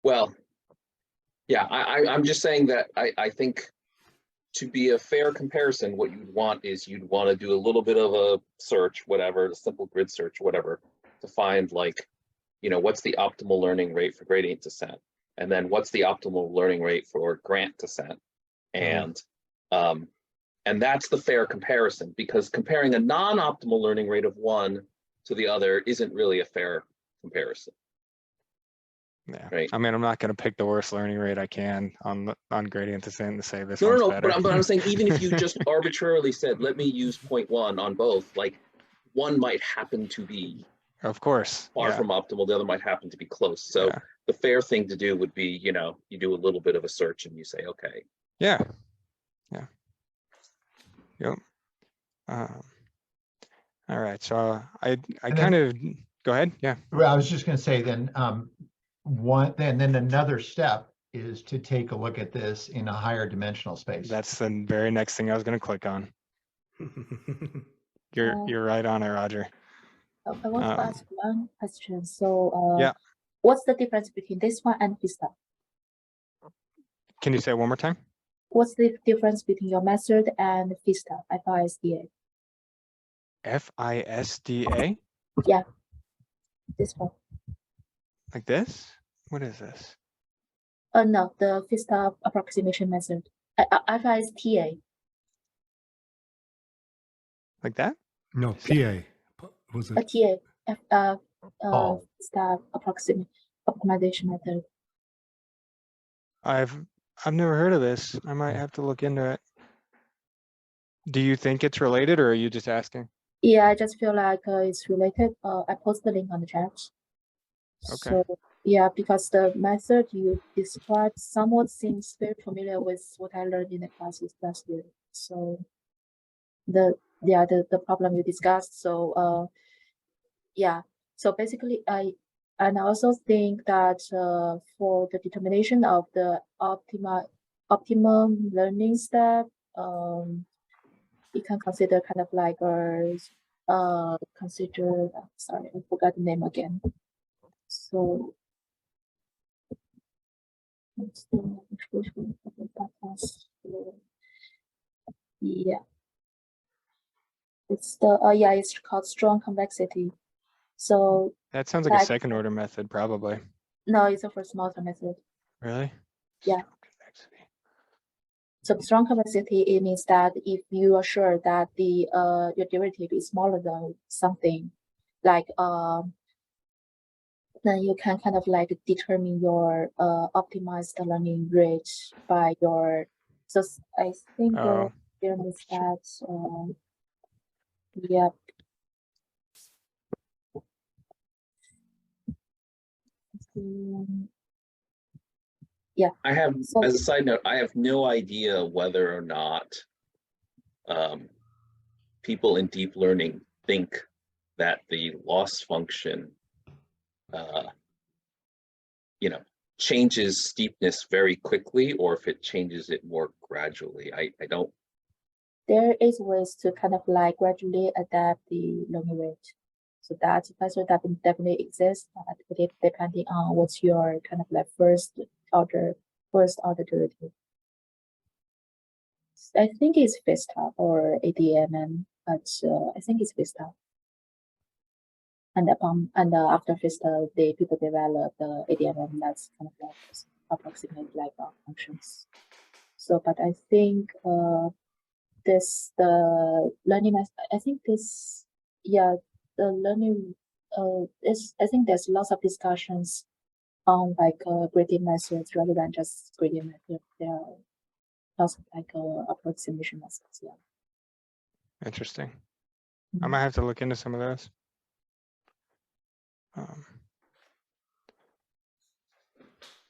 Well, yeah, I'm just saying that I think to be a fair comparison, what you'd want is you'd want to do a little bit of a search, whatever, a simple grid search, whatever, to find like, you know, what's the optimal learning rate for gradient descent? And then what's the optimal learning rate for grant descent? And that's the fair comparison, because comparing a non-optimal learning rate of one to the other isn't really a fair comparison. Yeah, right. I mean, I'm not going to pick the worst learning rate I can on gradient descent to say this no, one's no, better. But I'm saying even if you just arbitrarily said, let me use 0.1 on both, like one might happen to be of course far from optimal, the other might happen to be close. So the fair thing to do would be, you know, you do a little bit of a search and you say, okay. Yeah. Yep. All right. So I kind of go ahead. Yeah. Well, I was just going to say then then another step is to take a look at this in a higher dimensional space. That's the very next thing I was going to click on. You're right on it, Roger. I want to ask one question. So yeah, what's the difference between this one and FISTA? Can you say it one more time? What's the difference between your method and FISTA, FISDA? FISDA? Yeah, this one. Like this? What is this? No, the FISTA approximation method. FISTA. Like that? No, PA. Was it? TA. FISTA optimization method. I've never heard of this. I might have to look into it. Do you think it's related, or are you just asking? Yeah, I just feel like it's related. I post the link on the chat. Okay. So yeah, because the method you described somewhat seems very familiar with what I learned in the classes last year. So the problem you discussed. So yeah. So basically, I also think that for the determination of the optimum learning step, you can consider kind of like consider, sorry, I forgot the name again. So yeah, It's the yeah, it's called strong convexity. So that sounds like a second order method, probably. No, it's a first order method. Really? Yeah. So strong convexity, it means that if you are sure that the your derivative is smaller than something, like then you can kind of like determine your optimized learning rate by your. So I think there is that. Yep. Yeah. I have, as a side note, I have no idea whether or not people in deep learning think that the loss function, you know, changes steepness very quickly, or if it changes it more gradually. I don't. There is ways to kind of like gradually adapt the learning rate. So that method definitely exists, but it depending on what's your kind of like first order derivative. I think it's Vista or ADMM, but I think it's Vista. And after Vista, the people develop the ADMM that's kind of like approximate like functions. So, but I think the learning method. I think this, yeah, the learning. I think there's lots of discussions on like gradient methods rather than just gradient method. There are lots of like approximation methods. Yeah. Interesting. I might have to look into some of those.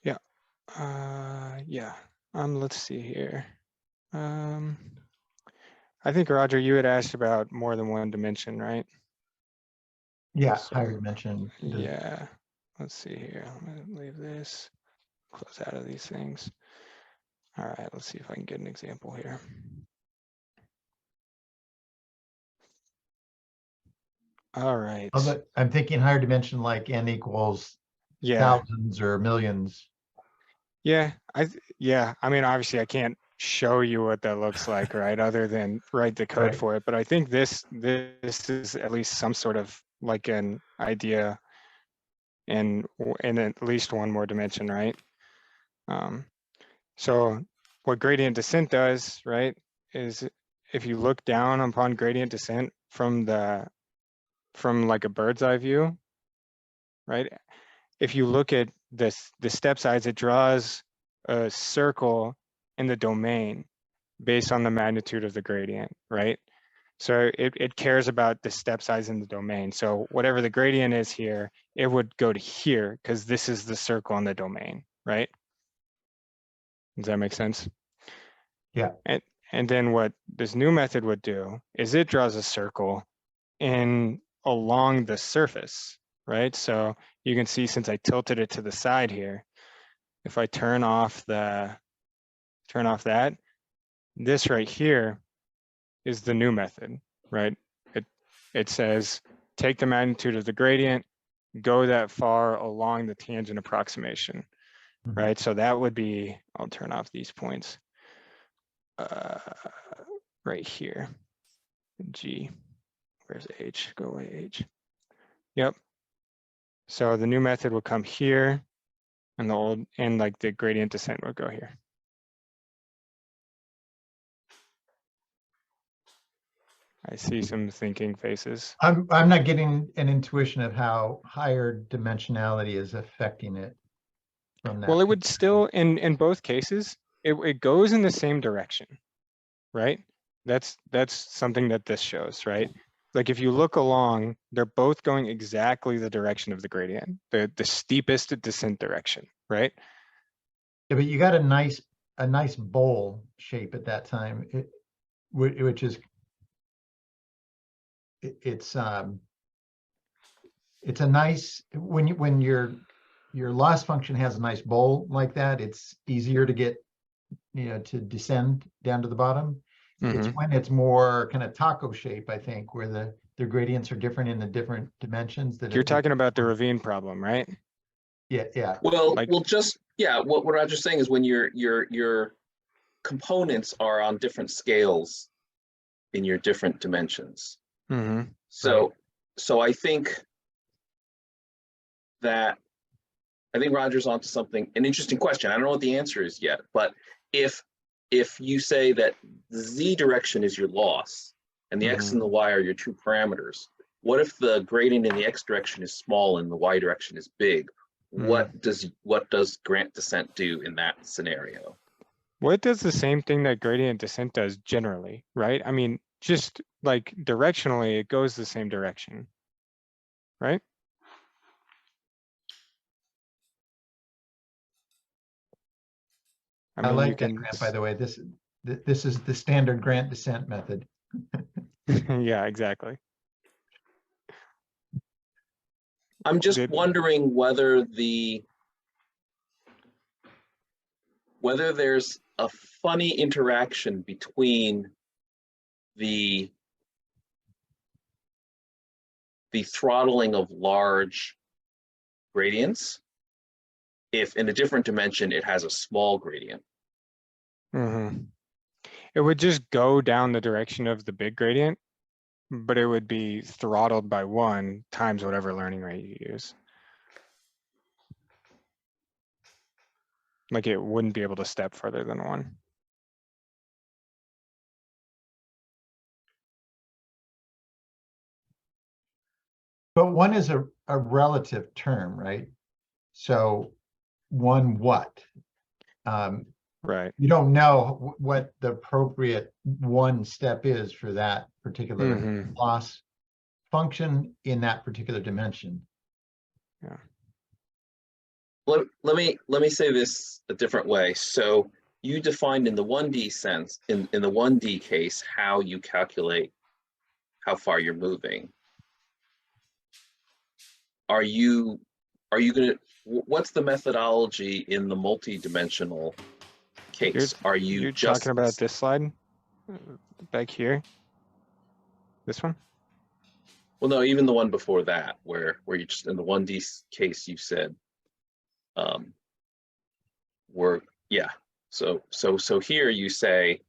Yeah. Yeah. Let's see here. I think, Roger, you had asked about more than one dimension, right? Yeah, So, higher dimension. Yeah. Let's see here. I'm going to leave this, close out of these things. All right, let's see if I can get an example here. All right. I'm thinking higher dimension like n equals thousands or millions. Yeah, I mean, obviously I can't show you what that looks like, right? Other than write the code for it. But I think this is at least some sort of like an idea in at least one more dimension, right? So what gradient descent does, right, is if you look down upon gradient descent from like a bird's eye view, right? If you look at the step size, it draws a circle in the domain based on the magnitude of the gradient, right? So it cares about the step size in the domain. So whatever the gradient is here, it would go to here because this is the circle in the domain, right? Does that make sense? Yeah. And then what this new method would do is it draws a circle along the surface, right? So you can see since I tilted it to the side here, if I turn off that, this right here is the new method, right? It says, take the magnitude of the gradient, go that far along the tangent approximation, right? So that would be, I'll turn off these points right here, G, where's H, go away H. Yep. So the new method will come here and like the gradient descent will go here. I see some thinking faces. I'm not getting an intuition of how higher dimensionality is affecting it from that. Well, it would still, in both cases, it goes in the same direction, right? That's something that this shows, right? Like if you look along, they're both going exactly the direction of the gradient, the steepest descent direction, right? Yeah, but you got a nice bowl shape at that time, which is it's a nice when your loss function has a nice bowl like that, it's easier to get to descend down to the bottom. It's when it's more kind of taco shape, I think, where the gradients are different in the different dimensions. That you're talking about the ravine problem, right? Yeah. Well, what Roger's saying is when your components are on different scales in your different dimensions. Mm-hmm. So I think Roger's onto something, an interesting question. I don't know what the answer is yet, but if you say that the Z direction is your loss and the X and the Y are your two parameters, what if the gradient in the X direction is small and the Y direction is big? What does gradient descent do in that scenario? Well, it does the same thing that gradient descent does generally, right? I mean, just like directionally, it goes the same direction, right? I mean, like that, Grant, by the way. This is the standard Grant descent method. Yeah, exactly. I'm just wondering whether there's a funny interaction between the throttling of large gradients if in a different dimension it has a small gradient. It would just go down the direction of the big gradient, but it would be throttled by 1 times whatever learning rate you use. Like it wouldn't be able to step further than 1. But 1 is a relative term, right? So 1 what? Right. You don't know what the appropriate 1 step is for that particular loss function in that particular dimension. Yeah. Let me say this a different way. So you defined in the 1D sense, in the 1D case, how you calculate how far you're moving. Are you gonna, what's the methodology in the multi-dimensional case? You're just talking about this slide back here? This one? Well, no, even the one before that, where you just in the 1D case you said, So here you say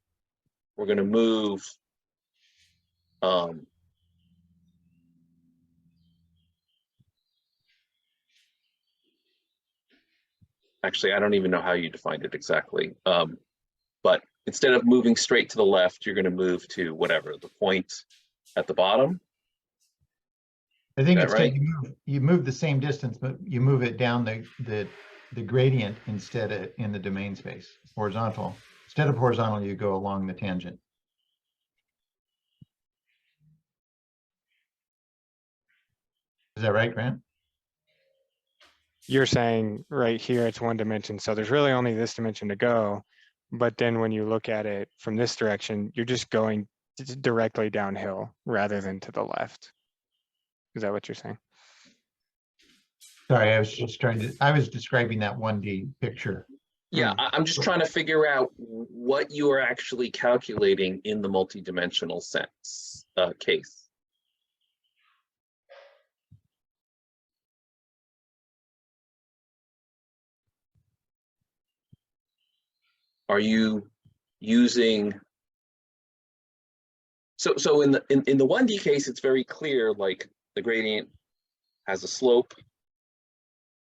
we're going to move. Actually, I don't even know how you defined it exactly. But instead of moving straight to the left, you're going to move to whatever the point at the bottom. I think it's right. You move the same distance, but you move it down the gradient instead of in the domain space, horizontal. Instead of horizontal, you go along the tangent. Is that right, Grant? You're saying right here it's 1 dimension, so there's really only this dimension to go. But then when you look at it from this direction, you're just going directly downhill rather than to the left. Is that what you're saying? Sorry, I was just I was describing that 1D picture. Yeah, I'm just trying to figure out what you are actually calculating in the multidimensional sense case. Are you using, so in the 1D case, it's very clear, like the gradient has a slope,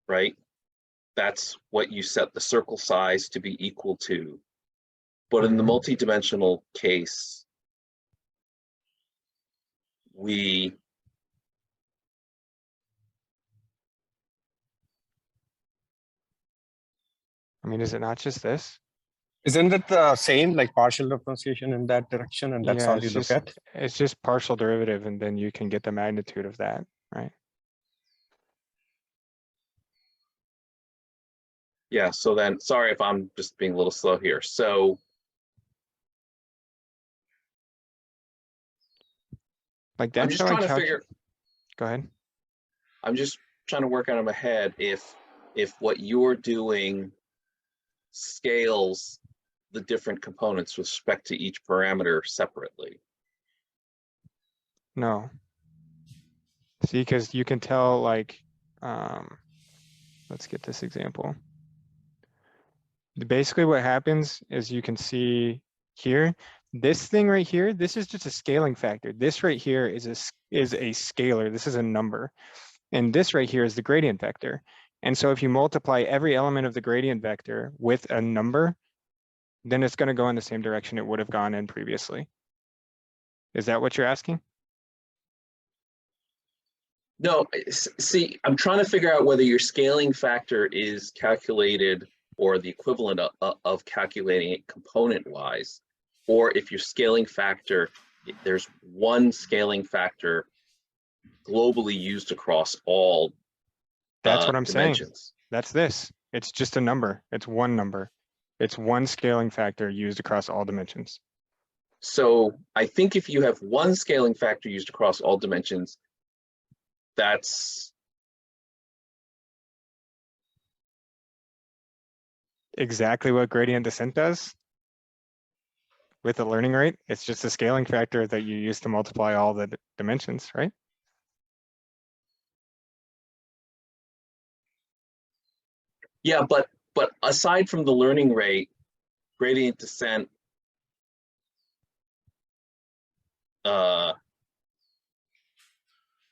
right? That's what you set the circle size to be equal to. But in the multidimensional case, I mean, is it not just this? Isn't it the same, like partial differentiation in that direction, and that's all you look at? It's just partial derivative, and then you can get the magnitude of that, right? Yeah, so then, sorry if I'm just being a little slow here. So like that's I'm just trying to figure. Go ahead. I'm just trying to work out in my head if what you're doing scales the different components with respect to each parameter separately. No. See, because you can tell, like, let's get this example. Basically what happens is you can see here, This thing right here, this is just a scaling factor. This right here is a scalar. This is a number. And this right here is the gradient vector. And so if you multiply every element of the gradient vector with a number, then it's going to go in the same direction it would have gone in previously. Is that what you're asking? No, see, I'm trying to figure out whether your scaling factor is calculated or the equivalent of calculating it component-wise, or if your scaling factor, there's one scaling factor globally used across all That's what I'm dimensions. saying. That's this. It's just a number. It's one number. It's one scaling factor used across all dimensions. So I think if you have one scaling factor used across all dimensions, that's exactly what gradient descent does with the learning rate. It's just a scaling factor that you use to multiply all the dimensions, right? Yeah, but aside from the learning rate, gradient descent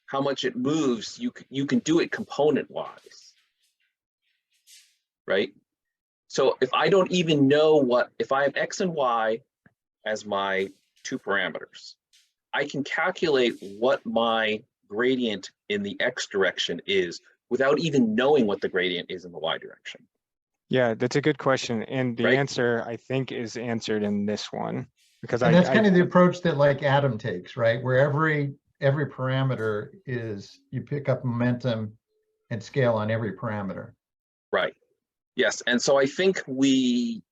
how much it moves, you can do it component wise, right? So if I don't even know if I have X and Y as my two parameters, I can calculate what my gradient in the X direction is without even knowing what the gradient is in the Y direction. Yeah, that's a good question. And the answer, I think, is answered in this one. Because that's kind of the approach that like Adam takes, right? Where every parameter is, you pick up momentum and scale on every parameter. Right. Yes. And so I think in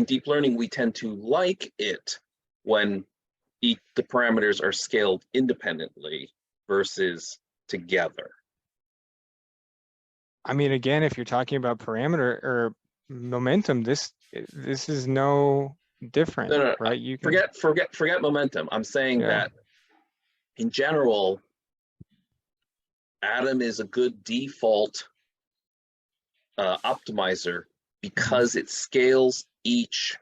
deep learning, we tend to like it when the parameters are scaled independently versus together. I mean, again, if you're talking about parameter or momentum, this is no different, no, right? You can forget momentum. I'm saying that in general, Adam is a good default optimizer because it scales each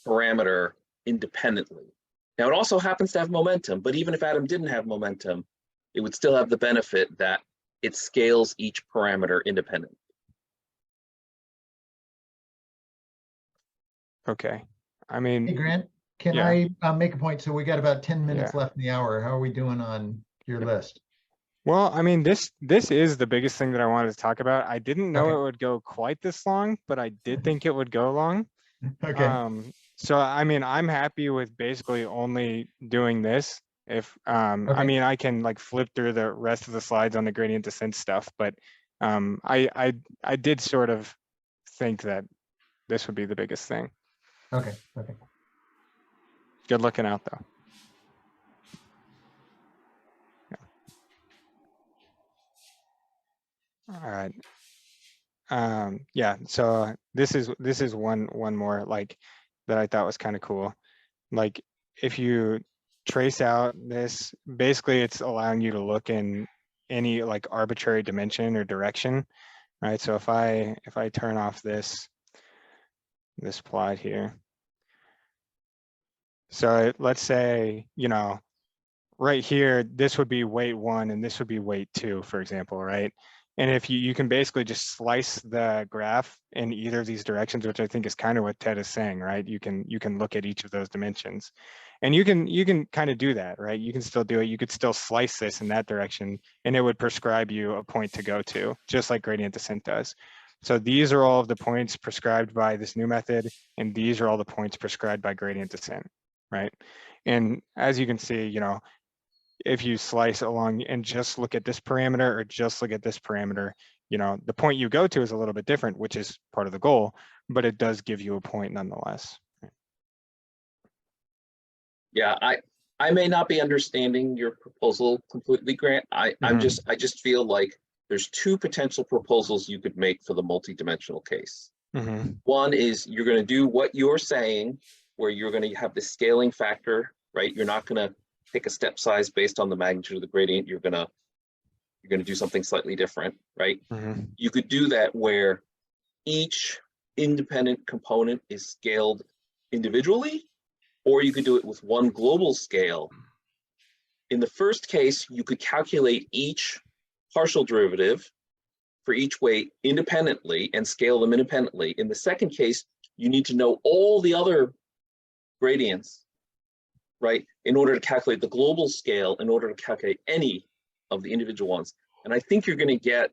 parameter independently. Now it also happens to have momentum, but even if Adam didn't have momentum, it would still have the benefit that it scales each parameter independently. Okay. I mean, hey Grant, can I make a point? So we got about 10 minutes left in the hour. How are we doing on your list? Well, I mean, this is the biggest thing that I wanted to talk about. I didn't know it would go quite this long, but I did think it would go long. Okay. So I mean, I'm happy with basically only doing this. If I mean, I can like flip through the rest of the slides on the gradient descent stuff, but I did sort of think that this would be the biggest thing. Okay. Good looking out though. All right. Yeah, so this is one more like that I thought was kind of cool. Like if you trace out this, basically it's allowing you to look in any like arbitrary dimension or direction, right? So if I turn off this plot here, so let's say, you know, right here, this would be weight 1 and this would be weight 2, for example, right? And if you can basically just slice the graph in either of these directions, which I think is kind of what Ted is saying, right? You can look at each of those dimensions, and you can kind of do that, right? You can still do it. You could still slice this in that direction, and it would prescribe you a point to go to, just like gradient descent does. So these are all of the points prescribed by this new method, and these are all the points prescribed by gradient descent, right? And as you can see, you know, if you slice along and just look at this parameter or just look at this parameter, you know, the point you go to is a little bit different, which is part of the goal, but it does give you a point nonetheless. Yeah, I may not be understanding your proposal completely, Grant. I just feel like there's two potential proposals you could make for the multidimensional case. One is you're going to do what you're saying, where you're going to have the scaling factor, right? You're not going to pick a step size based on the magnitude of the gradient. You're going to do something slightly different, right? You could do that where each independent component is scaled individually, or you could do it with one global scale. In the first case, you could calculate each partial derivative for each weight independently and scale them independently. In the second case, you need to know all the other gradients, right, in order to calculate the global scale, in order to calculate any of the individual ones. And I think you're going to get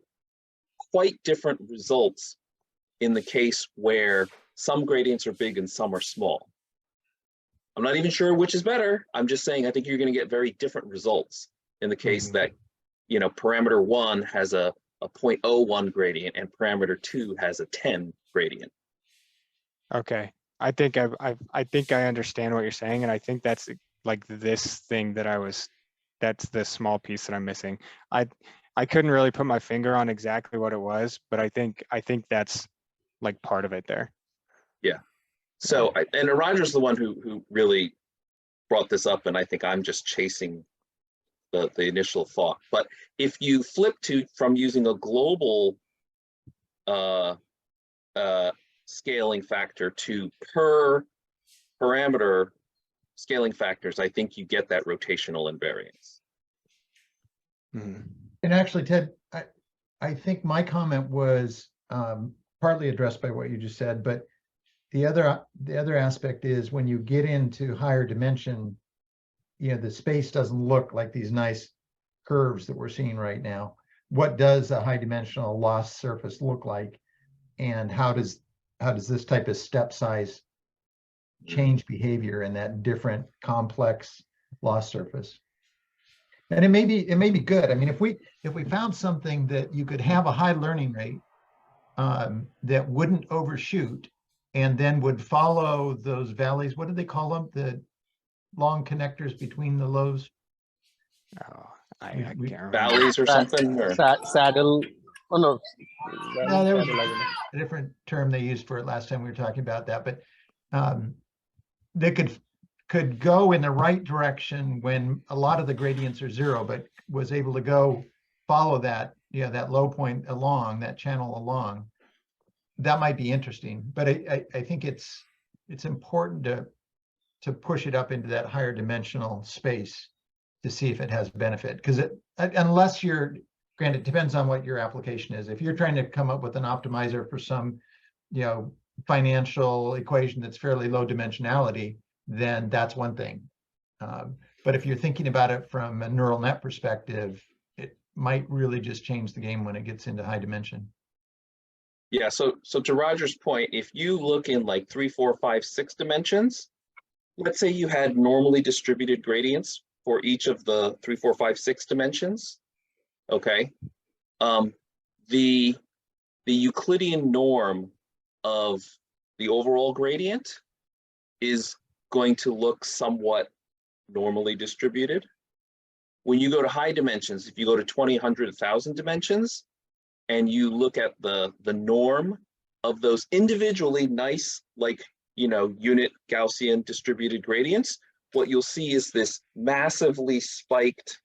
quite different results in the case where some gradients are big and some are small. I'm not even sure which is better. I'm just saying I think you're going to get very different results in the case that, you know, parameter 1 has a 0.01 gradient and parameter 2 has a 10 gradient. Okay, I think I think I understand what you're saying, and I think that's like this thing that that's the small piece that I'm missing. I couldn't really put my finger on exactly what it was, but I think that's like part of it there. Yeah. So, and Roger's the one who really brought this up, and I think I'm just chasing the initial thought. But if you flip from using a global scaling factor to per parameter scaling factors, I think you get that rotational invariance. And actually, Ted, I think my comment was partly addressed by what you just said, but the other aspect is when you get into higher dimension, you know, the space doesn't look like these nice curves that we're seeing right now. What does a high dimensional loss surface look like, and how does this type of step size change behavior in that different complex loss surface? And it may be good. I mean, if we found something that you could have a high learning rate that wouldn't overshoot, and then would follow those valleys. What do they call them? The long connectors between the lows? Oh, I can't remember. Valleys or something? Or? Saddle. Oh, no. No, there was a different term they used for it last time we were talking about that. But they could go in the right direction when a lot of the gradients are zero, but was able to go follow that, you know, that low point along, that channel along. That might be interesting, but I think it's important to push it up into that higher dimensional space to see if it has benefit. Because unless you're, granted, it depends on what your application is. If you're trying to come up with an optimizer for some, you know, financial equation that's fairly low dimensionality, then that's one thing. But if you're thinking about it from a neural net perspective, it might really just change the game when it gets into high dimension. Yeah, so to Roger's point, if you look in like 3, 4, 5, 6 dimensions, let's say you had normally distributed gradients for each of the 3, 4, 5, 6 dimensions, okay? The Euclidean norm of the overall gradient is going to look somewhat normally distributed. When you go to high dimensions, if you go to 20, 100, 1,000 dimensions, and you look at the norm of those individually nice, like, you know, unit Gaussian distributed gradients, what you'll see is this massively spiked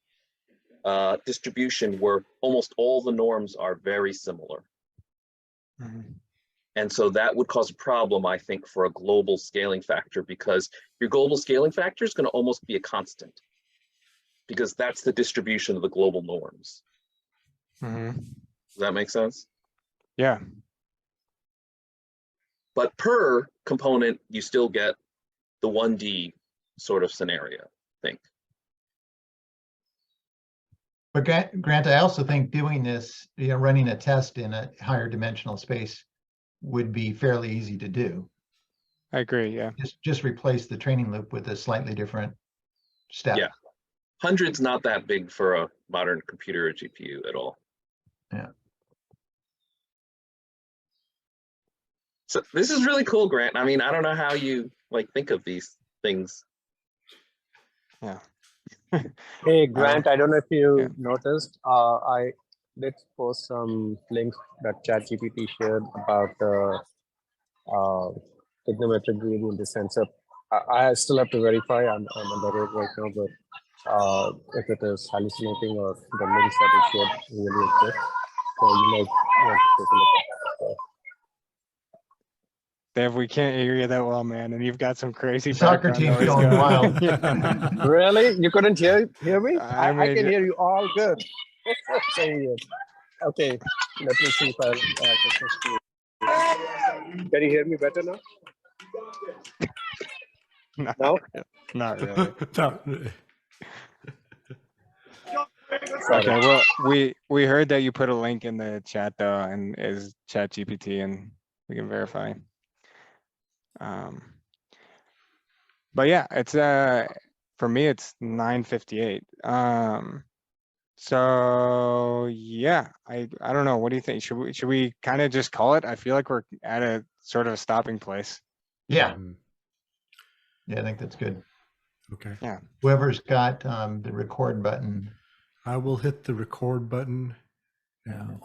distribution where almost all the norms are very similar. And so that would cause a problem, I think, for a global scaling factor, because your global scaling factor is going to almost be a constant, because that's the distribution of the global norms. Does that make sense? Yeah. But per component, you still get the 1D sort of scenario, I think. But Grant, I also think doing this, you know, running a test in a higher dimensional space would be fairly easy to do. I agree, yeah. Just replace the training loop with a slightly different step. Yeah. 100's not that big for a modern computer or GPU at all. Yeah. So this is really cool, Grant. I mean, I don't know how you like think of these things. Yeah. Hey, Grant, I don't know if you noticed, I did post some links that ChatGPT shared about trigonometric gradient descent. So I still have to verify. I'm on the road right now, but if it is hallucinating or the links that it shared really exist, so you might want to take a look at that as well. Dev, we can't hear you that well, man, and you've got some crazy The soccer background team's noise going wild. Yeah. Really? You couldn't hear me? I I mean, can hear you all good. So weird. Okay, let me see if I can you hear me better now? No? Not really. No. Okay, well, we heard that you put a link in the chat though, and is ChatGPT, and we can verify. But yeah, it's for me it's 9:58. So yeah, I don't know. What do you think? Should we kind of just call it? I feel like we're at a sort of a stopping place. Yeah. Yeah, I think that's good. Okay. Yeah. Whoever's got the record button. I will hit the record button now.